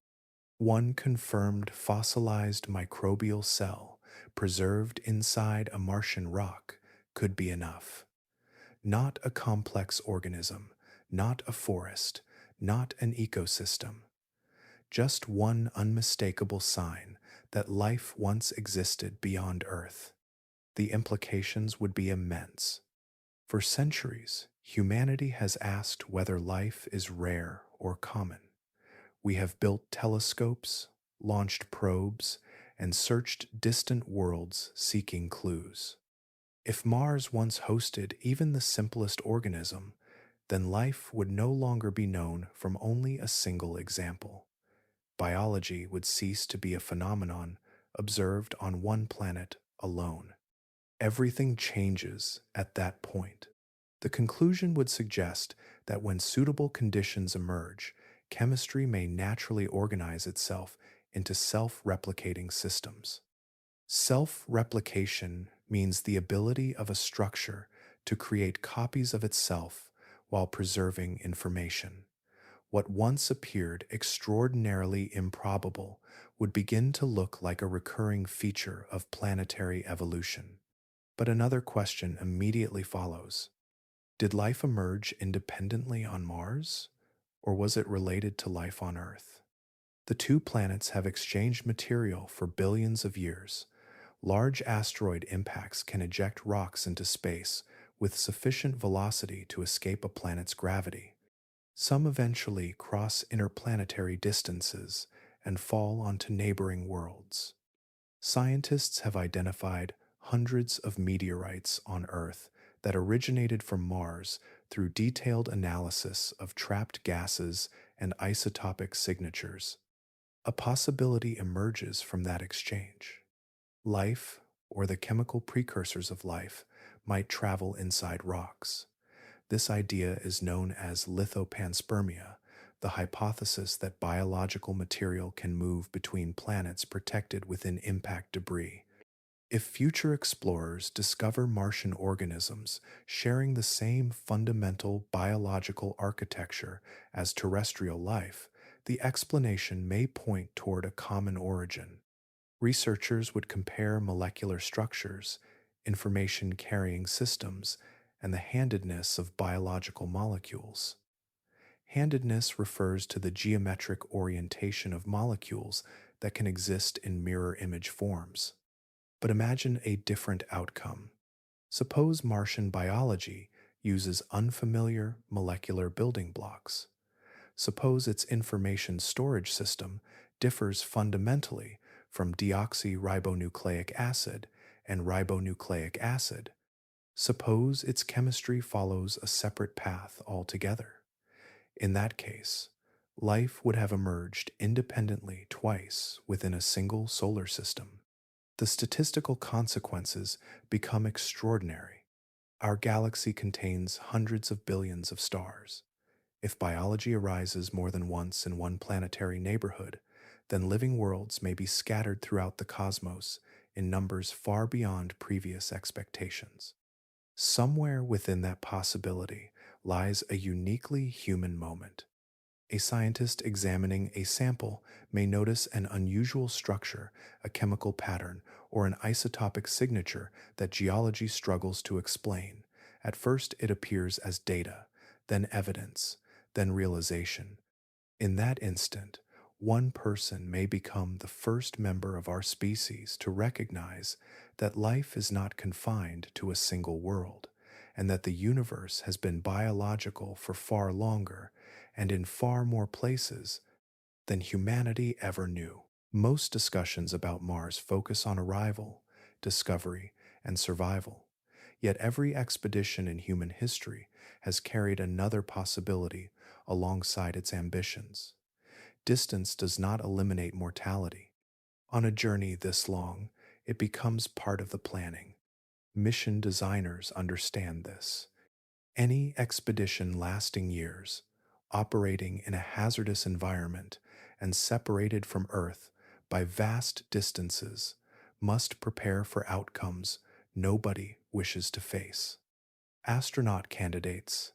One confirmed fossilized microbial cell preserved inside a Martian rock could be enough. Not a complex organism, not a forest, not an ecosystem. Just one unmistakable sign that life once existed beyond Earth. The implications would be immense. For centuries, humanity has asked whether life is rare or common. We have built telescopes, launched probes, and searched distant worlds seeking clues. If Mars once hosted even the simplest organism, then life would no longer be known from only a single example. Biology would cease to be a phenomenon observed on one planet alone. Everything changes at that point. The conclusion would suggest that when suitable conditions emerge, chemistry may naturally organize itself into self-replicating systems. Self-replication means the ability of a structure to create copies of itself while preserving information. What once appeared extraordinarily improbable would begin to look like a recurring feature of planetary evolution. But another question immediately follows. Did life emerge independently on Mars, or was it related to life on Earth? The two planets have exchanged material for billions of years. Large asteroid impacts can eject rocks into space with sufficient velocity to escape a planet's gravity. Some eventually cross interplanetary distances and fall onto neighboring worlds. Scientists have identified hundreds of meteorites on Earth that originated from Mars through detailed analysis of trapped gases and isotopic signatures. A possibility emerges from that exchange. Life, or the chemical precursors of life, might travel inside rocks. This idea is known as lithopanspermia, the hypothesis that biological material can move between planets protected within impact debris. If future explorers discover Martian organisms sharing the same fundamental biological architecture as terrestrial life, the explanation may point toward a common origin. Researchers would compare molecular structures, information carrying systems, and the handedness of biological molecules. Handedness refers to the geometric orientation of molecules that can exist in mirror image forms. But imagine a different outcome. Suppose Martian biology uses unfamiliar molecular building blocks. Suppose its information storage system differs fundamentally from deoxyribonucleic acid and ribonucleic acid. Suppose its chemistry follows a separate path altogether. In that case, life would have emerged independently twice within a single solar system. The statistical consequences become extraordinary. Our galaxy contains hundreds of billions of stars. If biology arises more than once in one planetary neighborhood, then living worlds may be scattered throughout the cosmos in numbers far beyond previous expectations. Somewhere within that possibility lies a uniquely human moment. A scientist examining a sample may notice an unusual structure, a chemical pattern, or an isotopic signature that geology struggles to explain. At first, it appears as data, then evidence, then realization. In that instant, one person may become the first member of our species to recognize that life is not confined to a single world, and that the universe has been biological for far longer and in far more places than humanity ever knew. Most discussions about Mars focus on arrival, discovery, and survival. Yet every expedition in human history has carried another possibility alongside its ambitions. Distance does not eliminate mortality. On a journey this long, it becomes part of the planning. Mission designers understand this. Any expedition lasting years, operating in a hazardous environment, and separated from Earth by vast distances, must prepare for outcomes nobody wishes to face. Astronaut candidates,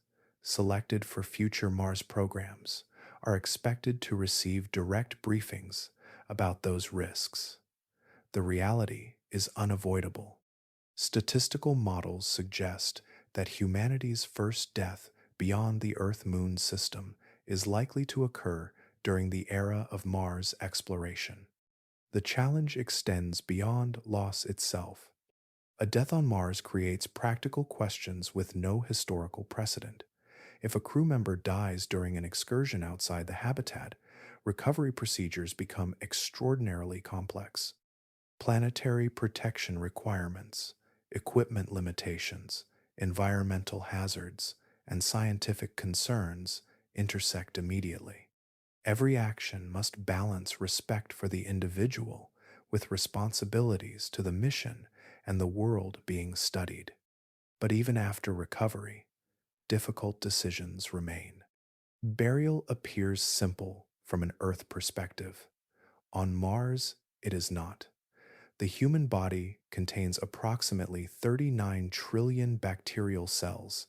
selected for future Mars programs, are expected to receive direct briefings about those risks. The reality is unavoidable. Statistical models suggest that humanity's first death beyond the Earth Moon system is likely to occur during the era of Mars exploration. The challenge extends beyond loss itself. A death on Mars creates practical questions with no historical precedent. If a crew member dies during an excursion outside the habitat, recovery procedures become extraordinarily complex. Planetary protection requirements, equipment limitations, environmental hazards, and scientific concerns intersect immediately. Every action must balance respect for the individual with responsibilities to the mission and the world being studied. But even after recovery, difficult decisions remain. Burial appears simple from an Earth perspective. On Mars, it is not. The human body contains approximately 39 trillion bacterial cells.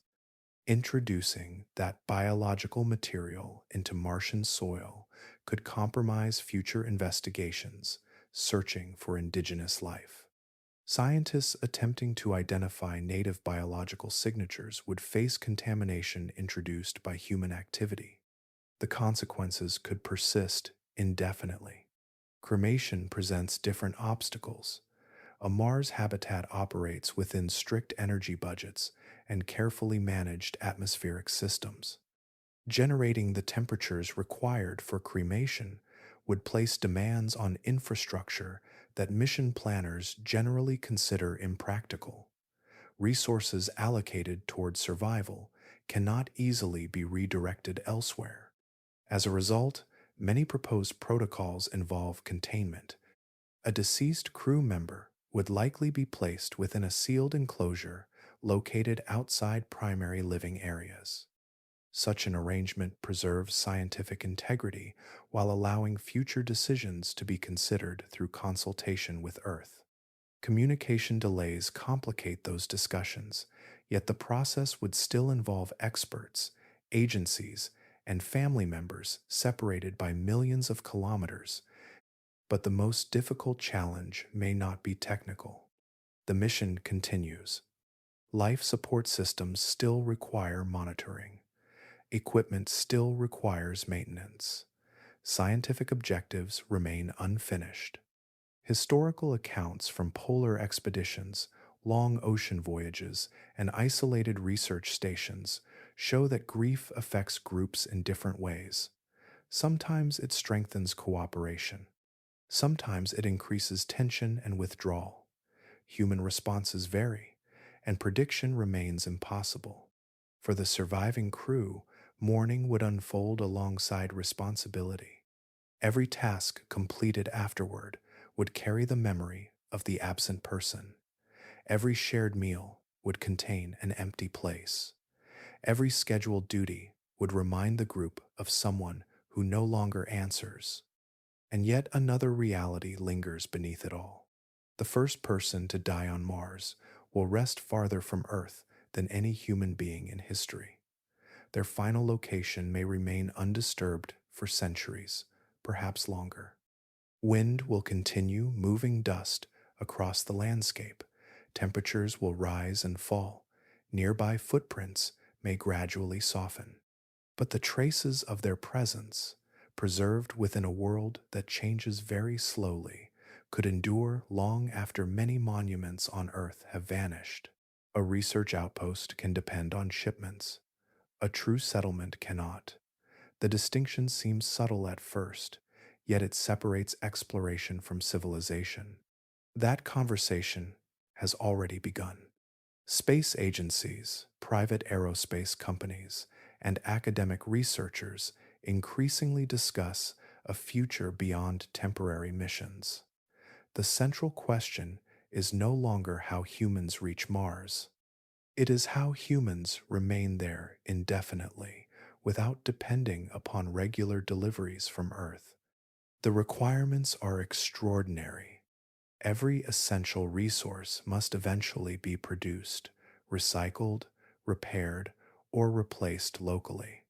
Introducing that biological material into Martian soil could compromise future investigations searching for indigenous life. Scientists attempting to identify native biological signatures would face contamination introduced by human activity. The consequences could persist indefinitely. Cremation presents different obstacles. A Mars habitat operates within strict energy budgets and carefully managed atmospheric systems. Generating the temperatures required for cremation would place demands on infrastructure that mission planners generally consider impractical. Resources allocated toward survival cannot easily be redirected elsewhere. As a result, many proposed protocols involve containment. A deceased crew member would likely be placed within a sealed enclosure located outside primary living areas. Such an arrangement preserves scientific integrity while allowing future decisions to be considered through consultation with Earth. Communication delays complicate those discussions, yet the process would still involve experts, agencies, and family members separated by millions of kilometers. But the most difficult challenge may not be technical. The mission continues. Life support systems still require monitoring. Equipment still requires maintenance. Scientific objectives remain unfinished. Historical accounts from polar expeditions, long ocean voyages, and isolated research stations show that grief affects groups in different ways. Sometimes it strengthens cooperation. Sometimes it increases tension and withdrawal. Human responses vary, and prediction remains impossible. For the surviving crew, mourning would unfold alongside responsibility. Every task completed afterward would carry the memory of the absent person. Every shared meal would contain an empty place. Every scheduled duty would remind the group of someone who no longer answers. And yet another reality lingers beneath it all. The first person to die on Mars will rest farther from Earth than any human being in history. Their final location may remain undisturbed for centuries, perhaps longer. Wind will continue moving dust across the landscape. Temperatures will rise and fall. Nearby footprints may gradually soften. But the traces of their presence, preserved within a world that changes very slowly, could endure long after many monuments on Earth have vanished. A research outpost can depend on shipments. A true settlement cannot. The distinction seems subtle at first, yet it separates exploration from civilization. That conversation has already begun. Space agencies, private aerospace companies, and academic researchers increasingly discuss a future beyond temporary missions. The central question is no longer how humans reach Mars. It is how humans remain there indefinitely without depending upon regular deliveries from Earth. The requirements are extraordinary. Every essential resource must eventually be produced, recycled, repaired, or replaced locally.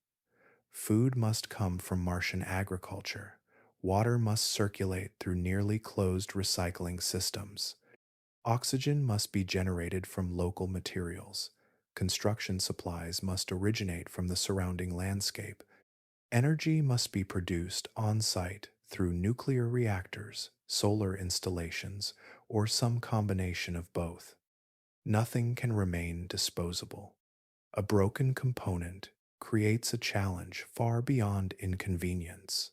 Food must come from Martian agriculture. Water must circulate through nearly closed recycling systems. Oxygen must be generated from local materials. Construction supplies must originate from the surrounding landscape. Energy must be produced on site through nuclear reactors, solar installations, or some combination of both. Nothing can remain disposable. A broken component creates a challenge far beyond inconvenience.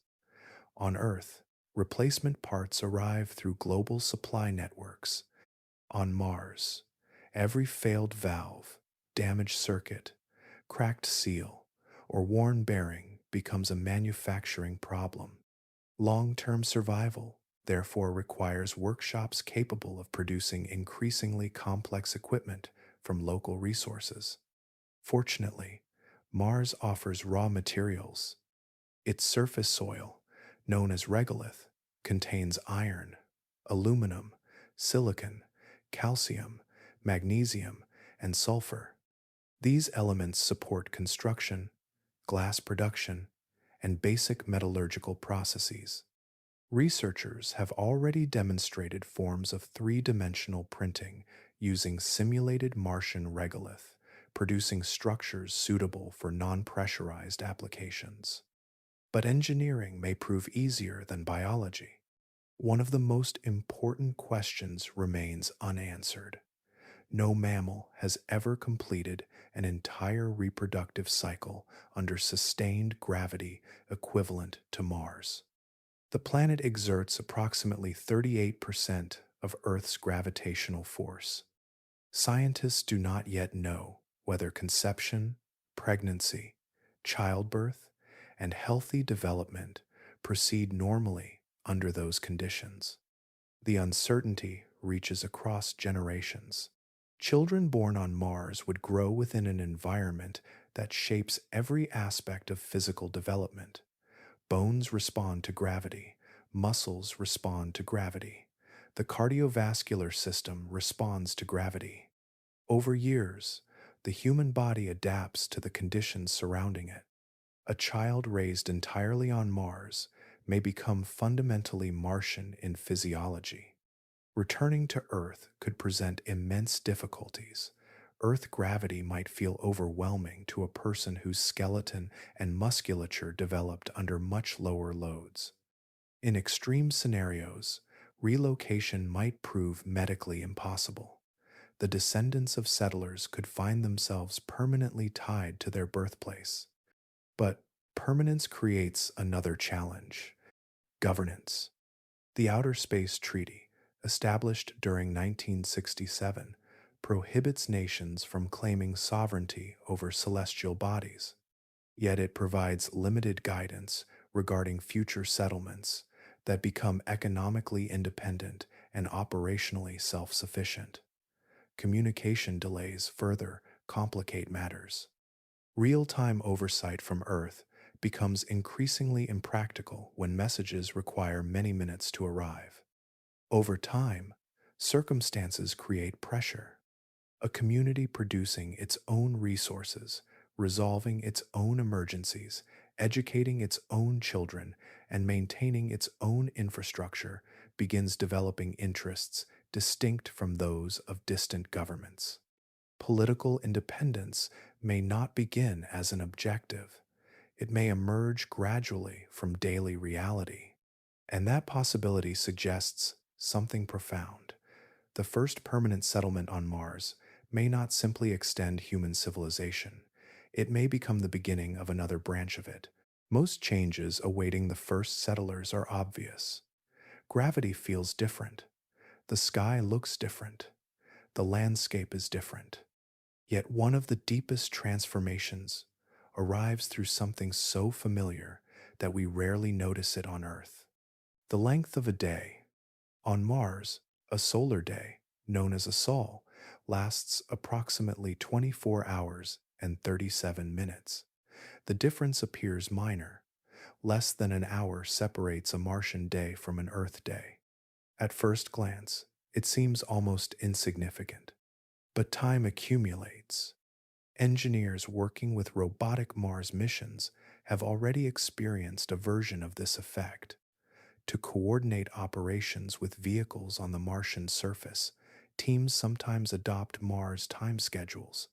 On Earth, replacement parts arrive through global supply networks. On Mars, every failed valve, damaged circuit, cracked seal, or worn bearing becomes a manufacturing problem. Long-term survival, therefore, requires workshops capable of producing increasingly complex equipment from local resources. Fortunately, Mars offers raw materials. Its surface soil, known as regolith, contains iron, aluminum, silicon, calcium, magnesium, and sulfur. These elements support construction, glass production, and basic metallurgical processes. Researchers have already demonstrated forms of three-dimensional printing using simulated Martian regolith, producing structures suitable for non-pressurized applications. But engineering may prove easier than biology. One of the most important questions remains unanswered. No mammal has ever completed an entire reproductive cycle under sustained gravity equivalent to Mars. The planet exerts approximately 38% of Earth's gravitational force. Scientists do not yet know whether conception, pregnancy, childbirth, and healthy development proceed normally under those conditions. The uncertainty reaches across generations. Children born on Mars would grow within an environment that shapes every aspect of physical development. Bones respond to gravity, muscles respond to gravity. The cardiovascular system responds to gravity. Over years, the human body adapts to the conditions surrounding it. A child raised entirely on Mars may become fundamentally Martian in physiology. Returning to Earth could present immense difficulties. Earth gravity might feel overwhelming to a person whose skeleton and musculature developed under much lower loads. In extreme scenarios, relocation might prove medically impossible. The descendants of settlers could find themselves permanently tied to their birthplace. But permanence creates another challenge: governance. The Outer Space Treaty, established during 1967, prohibits nations from claiming sovereignty over celestial bodies. Yet it provides limited guidance regarding future settlements that become economically independent and operationally self-sufficient. Communication delays further complicate matters. Real-time oversight from Earth becomes increasingly impractical when messages require many minutes to arrive. Over time, circumstances create pressure. A community producing its own resources, resolving its own emergencies, educating its own children, and maintaining its own infrastructure begins developing interests distinct from those of distant governments. Political independence may not begin as an objective. It may emerge gradually from daily reality. And that possibility suggests something profound. The first permanent settlement on Mars may not simply extend human civilization. It may become the beginning of another branch of it. Most changes awaiting the first settlers are obvious. Gravity feels different. The sky looks different. The landscape is different. Yet one of the deepest transformations arrives through something so familiar that we rarely notice it on Earth. The length of a day. On Mars, a solar day, known as a sol, lasts approximately 24 hours and 37 minutes. The difference appears minor. Less than an hour separates a Martian day from an Earth day. At first glance, it seems almost insignificant. But time accumulates. Engineers working with robotic Mars missions have already experienced a version of this effect. To coordinate operations with vehicles on the Martian surface, teams sometimes adopt Mars time schedules.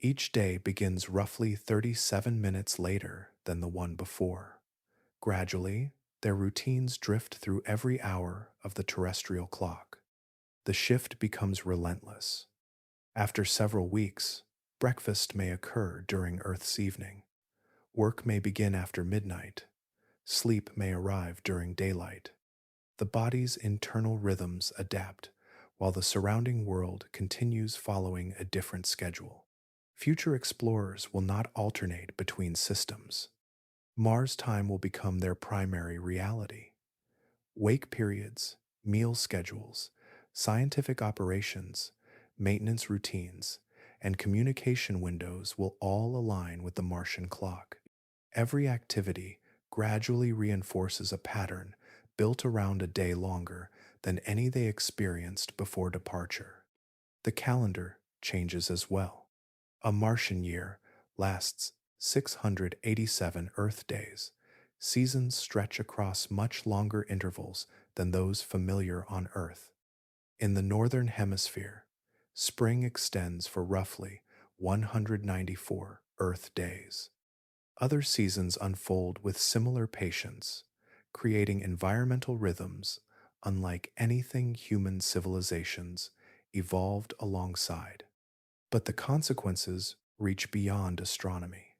Each day begins roughly 37 minutes later than the one before. Gradually, their routines drift through every hour of the terrestrial clock. The shift becomes relentless. After several weeks, breakfast may occur during Earth's evening. Work may begin after midnight. Sleep may arrive during daylight. The body's internal rhythms adapt, while the surrounding world continues following a different schedule. Future explorers will not alternate between systems. Mars time will become their primary reality. Wake periods, meal schedules, scientific operations, maintenance routines, and communication windows will all align with the Martian clock. Every activity gradually reinforces a pattern built around a day longer than any they experienced before departure. The calendar changes as well. A Martian year lasts 687 Earth days. Seasons stretch across much longer intervals than those familiar on Earth. In the Northern Hemisphere, spring extends for roughly 194 Earth days. Other seasons unfold with similar patience, creating environmental rhythms unlike anything human civilizations evolved alongside. But the consequences reach beyond astronomy.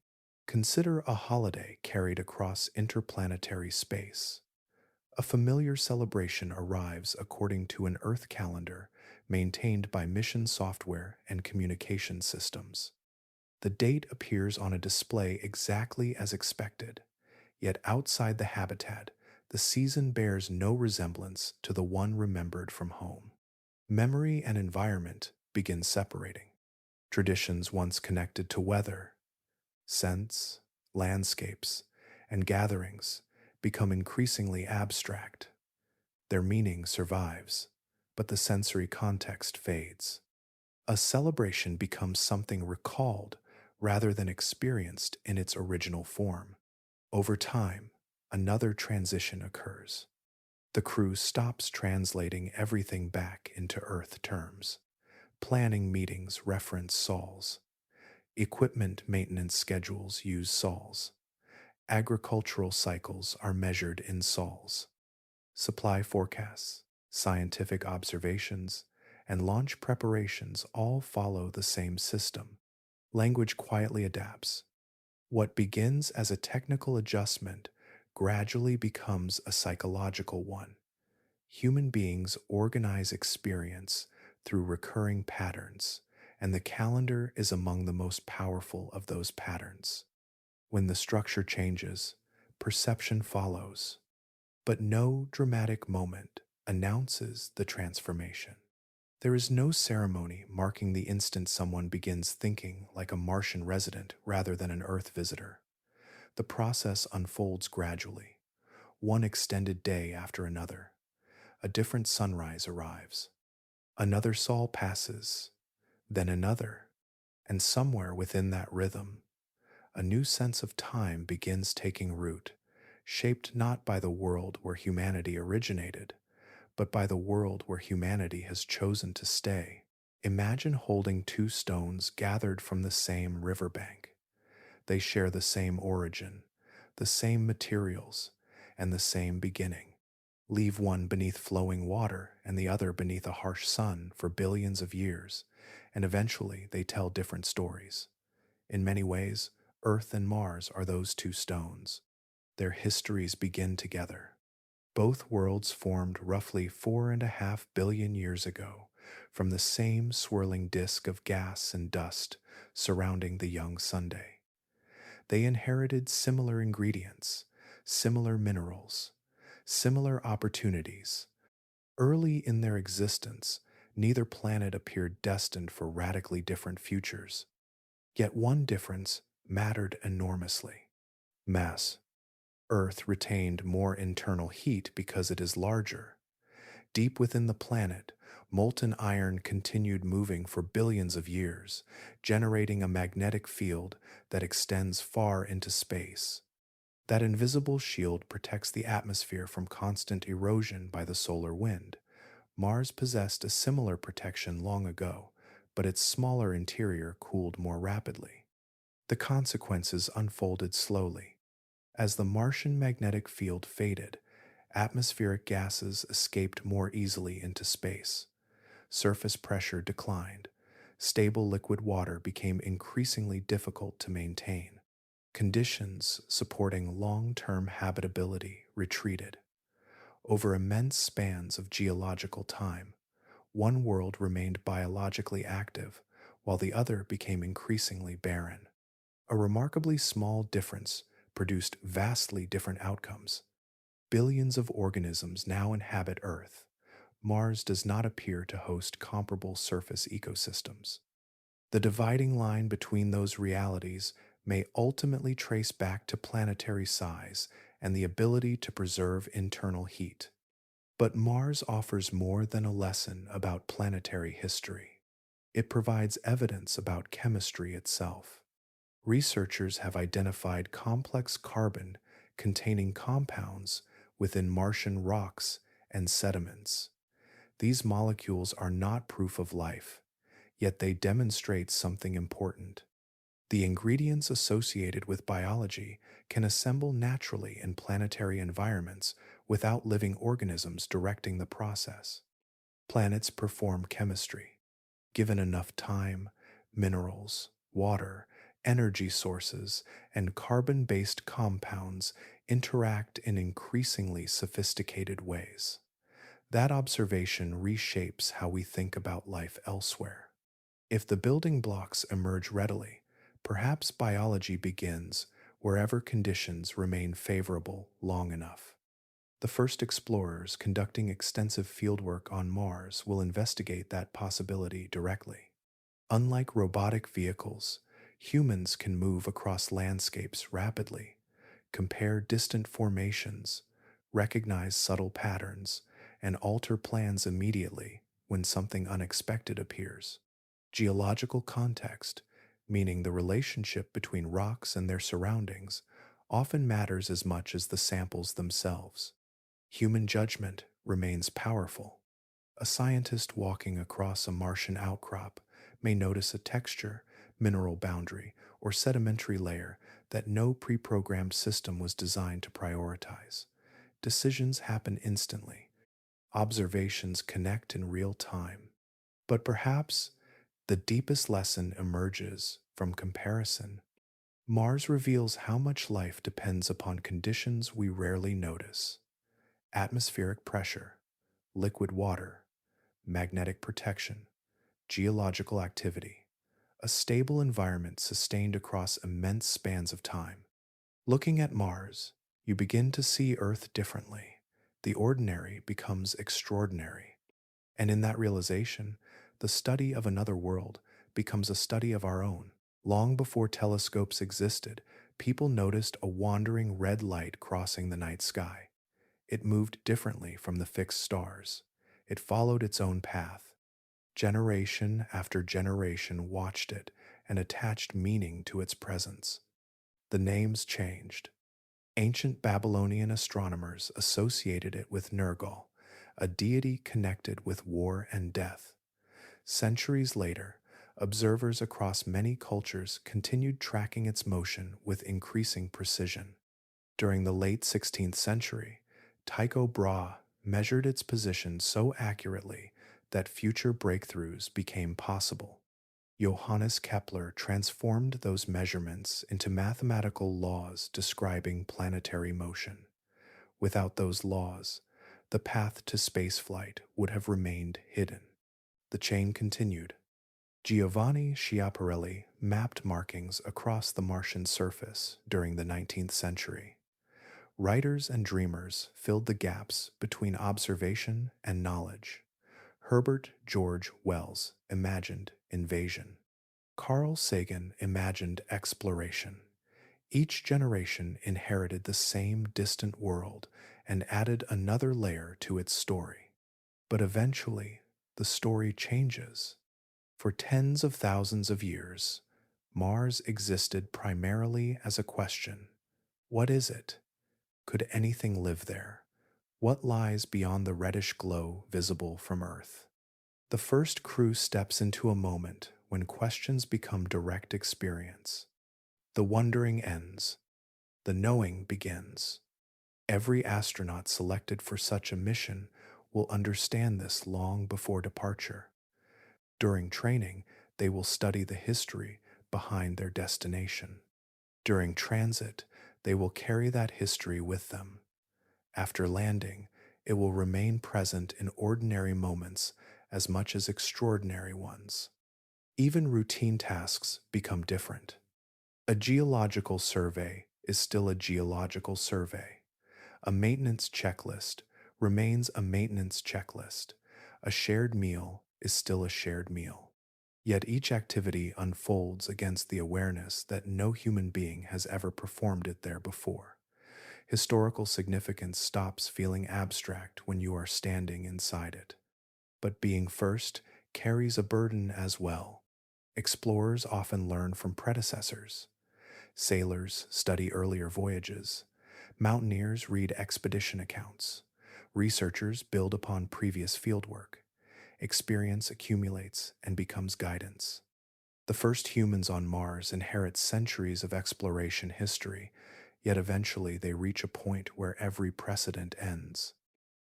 Consider a holiday carried across interplanetary space. A familiar celebration arrives according to an Earth calendar maintained by mission software and communication systems. The date appears on a display exactly as expected, yet outside the habitat, the season bears no resemblance to the one remembered from home. Memory and environment begin separating. Traditions once connected to weather, scents, landscapes, and gatherings become increasingly abstract. Their meaning survives, but the sensory context fades. A celebration becomes something recalled rather than experienced in its original form. Over time, another transition occurs. The crew stops translating everything back into Earth terms. Planning meetings reference sols. Equipment maintenance schedules use sols. Agricultural cycles are measured in sols. Supply forecasts, scientific observations, and launch preparations all follow the same system. Language quietly adapts. What begins as a technical adjustment gradually becomes a psychological one. Human beings organize experience through recurring patterns, and the calendar is among the most powerful of those patterns. When the structure changes, perception follows, but no dramatic moment announces the transformation. There is no ceremony marking the instant someone begins thinking like a Martian resident rather than an Earth visitor. The process unfolds gradually, one extended day after another. A different sunrise arrives. Another sol passes, then another, and somewhere within that rhythm, a new sense of time begins taking root, shaped not by the world where humanity originated, but by the world where humanity has chosen to stay. Imagine holding two stones gathered from the same riverbank. They share the same origin, the same materials, and the same beginning. Leave one beneath flowing water and the other beneath a harsh sun for billions of years, and eventually they tell different stories. In many ways, Earth and Mars are those two stones. Their histories begin together. Both worlds formed roughly 4.5 billion years ago from the same swirling disk of gas and dust surrounding the young Sunday. They inherited similar ingredients, similar minerals, similar opportunities. Early in their existence, neither planet appeared destined for radically different futures. Yet one difference mattered enormously: mass. Earth retained more internal heat because it is larger. Deep within the planet, molten iron continued moving for billions of years, generating a magnetic field that extends far into space. That invisible shield protects the atmosphere from constant erosion by the solar wind. Mars possessed a similar protection long ago, but its smaller interior cooled more rapidly. The consequences unfolded slowly. As the Martian magnetic field faded, atmospheric gases escaped more easily into space. Surface pressure declined. Stable liquid water became increasingly difficult to maintain. Conditions supporting long-term habitability retreated. Over immense spans of geological time, one world remained biologically active, while the other became increasingly barren. A remarkably small difference produced vastly different outcomes. Billions of organisms now inhabit Earth. Mars does not appear to host comparable surface ecosystems. The dividing line between those realities may ultimately trace back to planetary size and the ability to preserve internal heat. But Mars offers more than a lesson about planetary history. It provides evidence about chemistry itself. Researchers have identified complex carbon containing compounds within Martian rocks and sediments. These molecules are not proof of life, yet they demonstrate something important. The ingredients associated with biology can assemble naturally in planetary environments without living organisms directing the process. Planets perform chemistry. Given enough time, minerals, water, energy sources, and carbon-based compounds interact in increasingly sophisticated ways. That observation reshapes how we think about life elsewhere. If the building blocks emerge readily, perhaps biology begins wherever conditions remain favorable long enough. The first explorers conducting extensive fieldwork on Mars will investigate that possibility directly. Unlike robotic vehicles, humans can move across landscapes rapidly, compare distant formations, recognize subtle patterns, and alter plans immediately when something unexpected appears. Geological context, meaning the relationship between rocks and their surroundings, often matters as much as the samples themselves. Human judgment remains powerful. A scientist walking across a Martian outcrop may notice a texture, mineral boundary, or sedimentary layer that no pre-programmed system was designed to prioritize. Decisions happen instantly. Observations connect in real time. But perhaps the deepest lesson emerges from comparison. Mars reveals how much life depends upon conditions we rarely notice: atmospheric pressure, liquid water, magnetic protection, geological activity, a stable environment sustained across immense spans of time. Looking at Mars, you begin to see Earth differently. The ordinary becomes extraordinary. And in that realization, the study of another world becomes a study of our own. Long before telescopes existed, people noticed a wandering red light crossing the night sky. It moved differently from the fixed stars. It followed its own path. Generation after generation watched it and attached meaning to its presence. The names changed. Ancient Babylonian astronomers associated it with Nergal, a deity connected with war and death. Centuries later, observers across many cultures continued tracking its motion with increasing precision. During the late 16th century, Tycho Brahe measured its position so accurately that future breakthroughs became possible. Johannes Kepler transformed those measurements into mathematical laws describing planetary motion. Without those laws, the path to spaceflight would have remained hidden. The chain continued. Giovanni Schiaparelli mapped markings across the Martian surface during the 19th century. Writers and dreamers filled the gaps between observation and knowledge. Herbert George Wells imagined invasion. Carl Sagan imagined exploration. Each generation inherited the same distant world and added another layer to its story. But eventually, the story changes. For tens of thousands of years, Mars existed primarily as a question. What is it? Could anything live there? What lies beyond the reddish glow visible from Earth? The first crew steps into a moment when questions become direct experience. The wondering ends, the knowing begins. Every astronaut selected for such a mission will understand this long before departure. During training, they will study the history behind their destination. During transit, they will carry that history with them. After landing, it will remain present in ordinary moments as much as extraordinary ones. Even routine tasks become different. A geological survey is still a geological survey. A maintenance checklist remains a maintenance checklist. A shared meal is still a shared meal. Yet each activity unfolds against the awareness that no human being has ever performed it there before. Historical significance stops feeling abstract when you are standing inside it. But being first carries a burden as well. Explorers often learn from predecessors. Sailors study earlier voyages. Mountaineers read expedition accounts. Researchers build upon previous fieldwork. Experience accumulates and becomes guidance. The first humans on Mars inherit centuries of exploration history, yet eventually they reach a point where every precedent ends.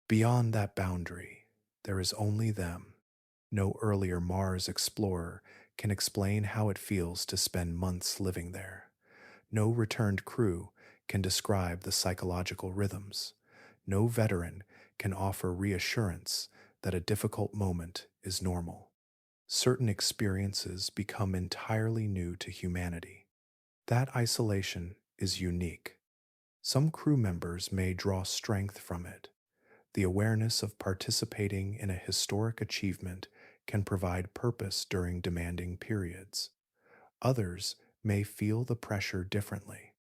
Beyond that boundary, there is only them. No earlier Mars explorer can explain how it feels to spend months living there. No returned crew can describe the psychological rhythms. No veteran can offer reassurance that a difficult moment is normal. Certain experiences become entirely new to humanity. That isolation is unique. Some crew members may draw strength from it. The awareness of participating in a historic achievement can provide purpose during demanding periods. Others may feel the pressure differently.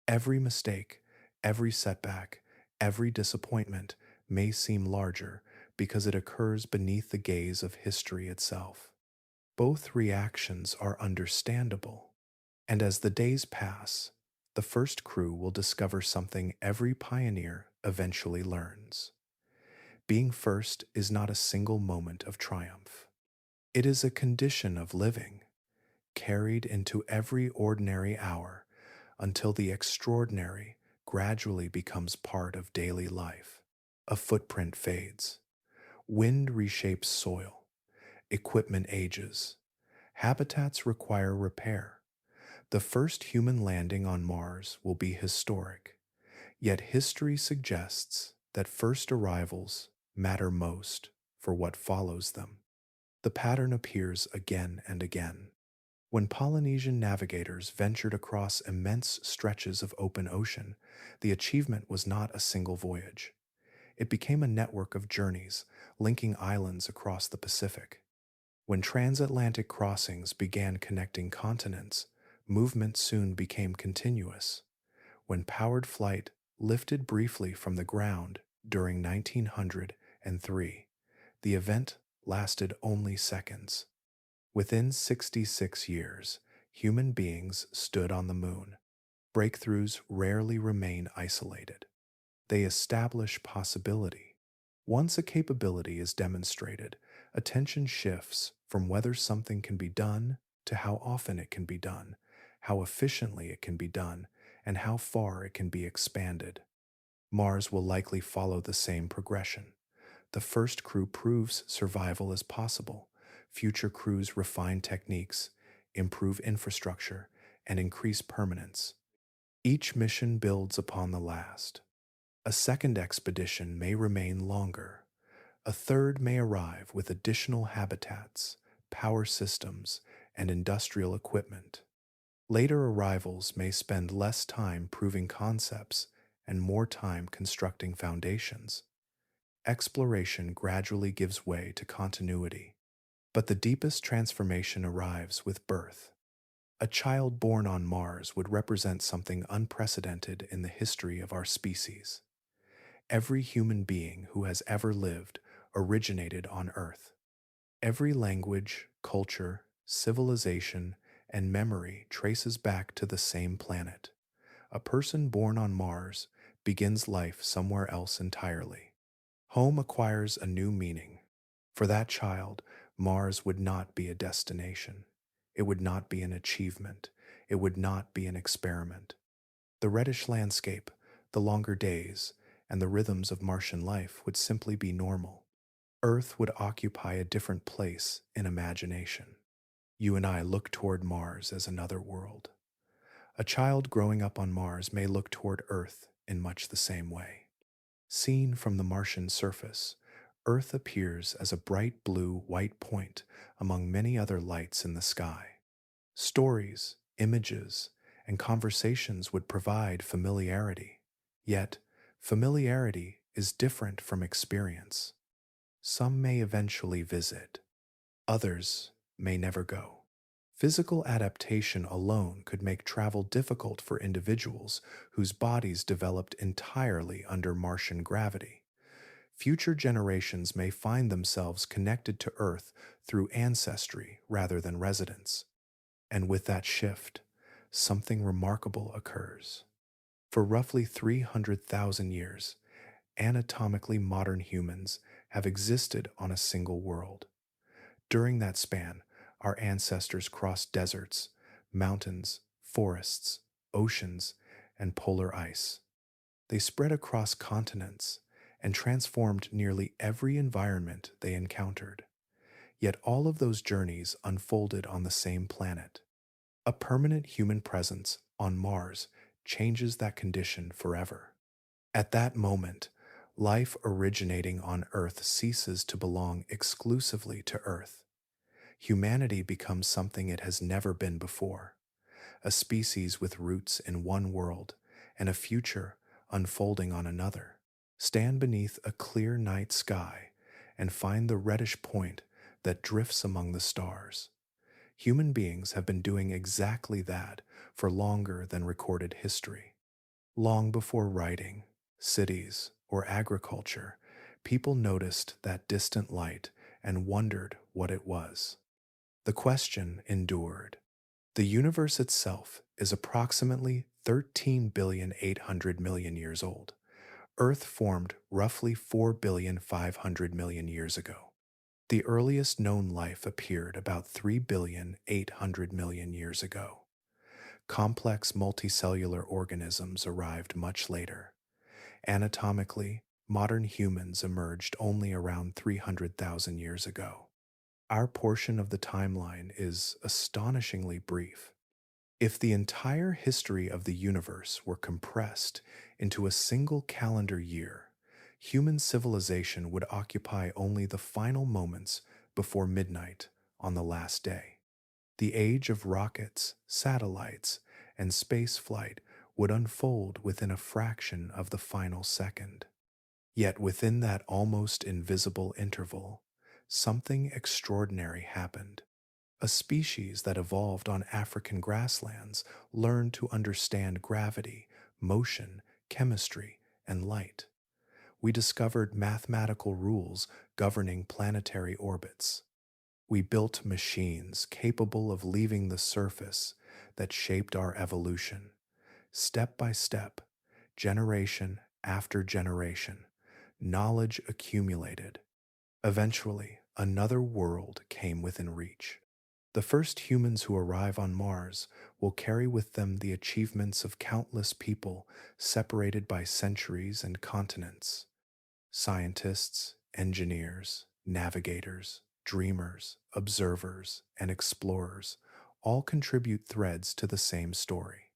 Every mistake, every setback, every disappointment may seem larger because it occurs beneath the gaze of history itself. Both reactions are understandable, and as the days pass, the first crew will discover something every pioneer eventually learns. Being first is not a single moment of triumph. It is a condition of living, carried into every ordinary hour until the extraordinary gradually becomes part of daily life. A footprint fades. Wind reshapes soil. Equipment ages. Habitats require repair. The first human landing on Mars will be historic, yet history suggests that first arrivals matter most for what follows them. The pattern appears again and again. When Polynesian navigators ventured across immense stretches of open ocean, the achievement was not a single voyage. It became a network of journeys linking islands across the Pacific. When transatlantic crossings began connecting continents, movement soon became continuous. When powered flight lifted briefly from the ground during 1903, the event lasted only seconds. Within 66 years, human beings stood on the moon. Breakthroughs rarely remain isolated. They establish possibility. Once a capability is demonstrated, attention shifts from whether something can be done to how often it can be done, how efficiently it can be done, and how far it can be expanded. Mars will likely follow the same progression. The first crew proves survival is possible. Future crews refine techniques, improve infrastructure, and increase permanence. Each mission builds upon the last. A second expedition may remain longer. A third may arrive with additional habitats, power systems, and industrial equipment. Later arrivals may spend less time proving concepts and more time constructing foundations. Exploration gradually gives way to continuity. But the deepest transformation arrives with birth. A child born on Mars would represent something unprecedented in the history of our species. Every human being who has ever lived originated on Earth. Every language, culture, civilization, and memory traces back to the same planet. A person born on Mars begins life somewhere else entirely. Home acquires a new meaning. For that child, Mars would not be a destination. It would not be an achievement. It would not be an experiment. The reddish landscape, the longer days, and the rhythms of Martian life would simply be normal. Earth would occupy a different place in imagination. You and I look toward Mars as another world. A child growing up on Mars may look toward Earth in much the same way. Seen from the Martian surface, Earth appears as a bright blue-white point among many other lights in the sky. Stories, images, and conversations would provide familiarity. Yet, familiarity is different from experience. Some may eventually visit, others may never go. Physical adaptation alone could make travel difficult for individuals whose bodies developed entirely under Martian gravity. Future generations may find themselves connected to Earth through ancestry rather than residence. And with that shift, something remarkable occurs. For roughly 300,000 years, anatomically modern humans have existed on a single world. During that span, our ancestors crossed deserts, mountains, forests, oceans, and polar ice. They spread across continents and transformed nearly every environment they encountered. Yet all of those journeys unfolded on the same planet. A permanent human presence on Mars changes that condition forever. At that moment, life originating on Earth ceases to belong exclusively to Earth. Humanity becomes something it has never been before, a species with roots in one world and a future unfolding on another. Stand beneath a clear night sky and find the reddish point that drifts among the stars. Human beings have been doing exactly that for longer than recorded history. Long before writing, cities, or agriculture, people noticed that distant light and wondered what it was. The question endured. The universe itself is approximately 13,800,000,000 years old. Earth formed roughly 4,500,000,000 years ago. The earliest known life appeared about 3,800,000,000 years ago. Complex multicellular organisms arrived much later. Anatomically, modern humans emerged only around 300,000 years ago. Our portion of the timeline is astonishingly brief. If the entire history of the universe were compressed into a single calendar year, human civilization would occupy only the final moments before midnight on the last day. The age of rockets, satellites, and space flight would unfold within a fraction of the final second. Yet within that almost invisible interval, something extraordinary happened. A species that evolved on African grasslands learned to understand gravity, motion, chemistry, and light. We discovered mathematical rules governing planetary orbits. We built machines capable of leaving the surface that shaped our evolution. Step by step, generation after generation, knowledge accumulated. Eventually, another world came within reach. The first humans who arrive on Mars will carry with them the achievements of countless people separated by centuries and continents. Scientists, engineers, navigators, dreamers, observers, and explorers all contribute threads to the same story.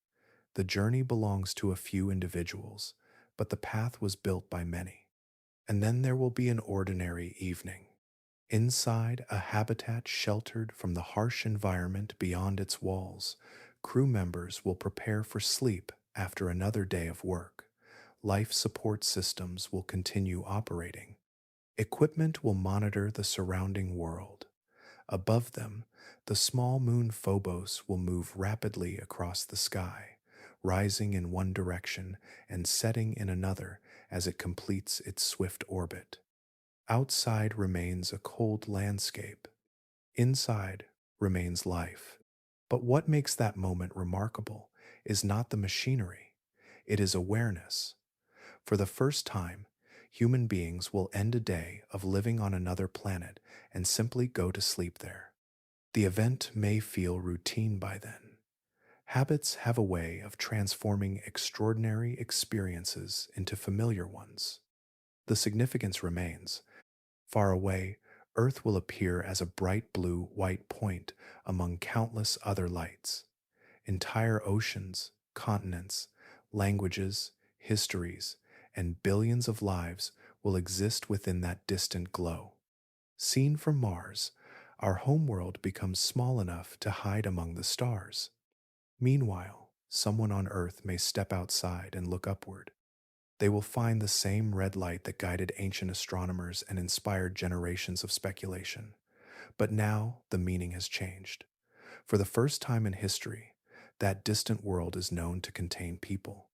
The journey belongs to a few individuals, but the path was built by many. And then there will be an ordinary evening. Inside a habitat sheltered from the harsh environment beyond its walls, crew members will prepare for sleep after another day of work. Life support systems will continue operating. Equipment will monitor the surrounding world. Above them, the small moon Phobos will move rapidly across the sky, rising in one direction and setting in another as it completes its swift orbit. Outside remains a cold landscape. Inside remains life. But what makes that moment remarkable is not the machinery, it is awareness. For the first time, human beings will end a day of living on another planet and simply go to sleep there. The event may feel routine by then. Habits have a way of transforming extraordinary experiences into familiar ones. The significance remains. Far away, Earth will appear as a bright blue white point among countless other lights. Entire oceans, continents, languages, histories, and billions of lives will exist within that distant glow. Seen from Mars, our homeworld becomes small enough to hide among the stars. Meanwhile, someone on Earth may step outside and look upward. They will find the same red light that guided ancient astronomers and inspired generations of speculation. But now the meaning has changed. For the first time in history, that distant world is known to contain people,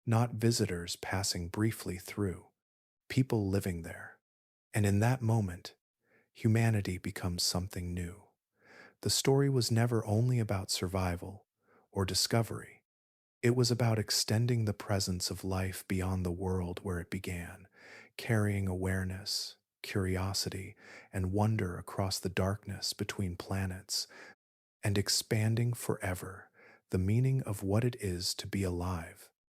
not visitors passing briefly through, people living there. And in that moment, humanity becomes something new. The story was never only about survival or discovery. It was about extending the presence of life beyond the world where it began, carrying awareness, curiosity, and wonder across the darkness between planets, and expanding forever the meaning of what it is to be alive.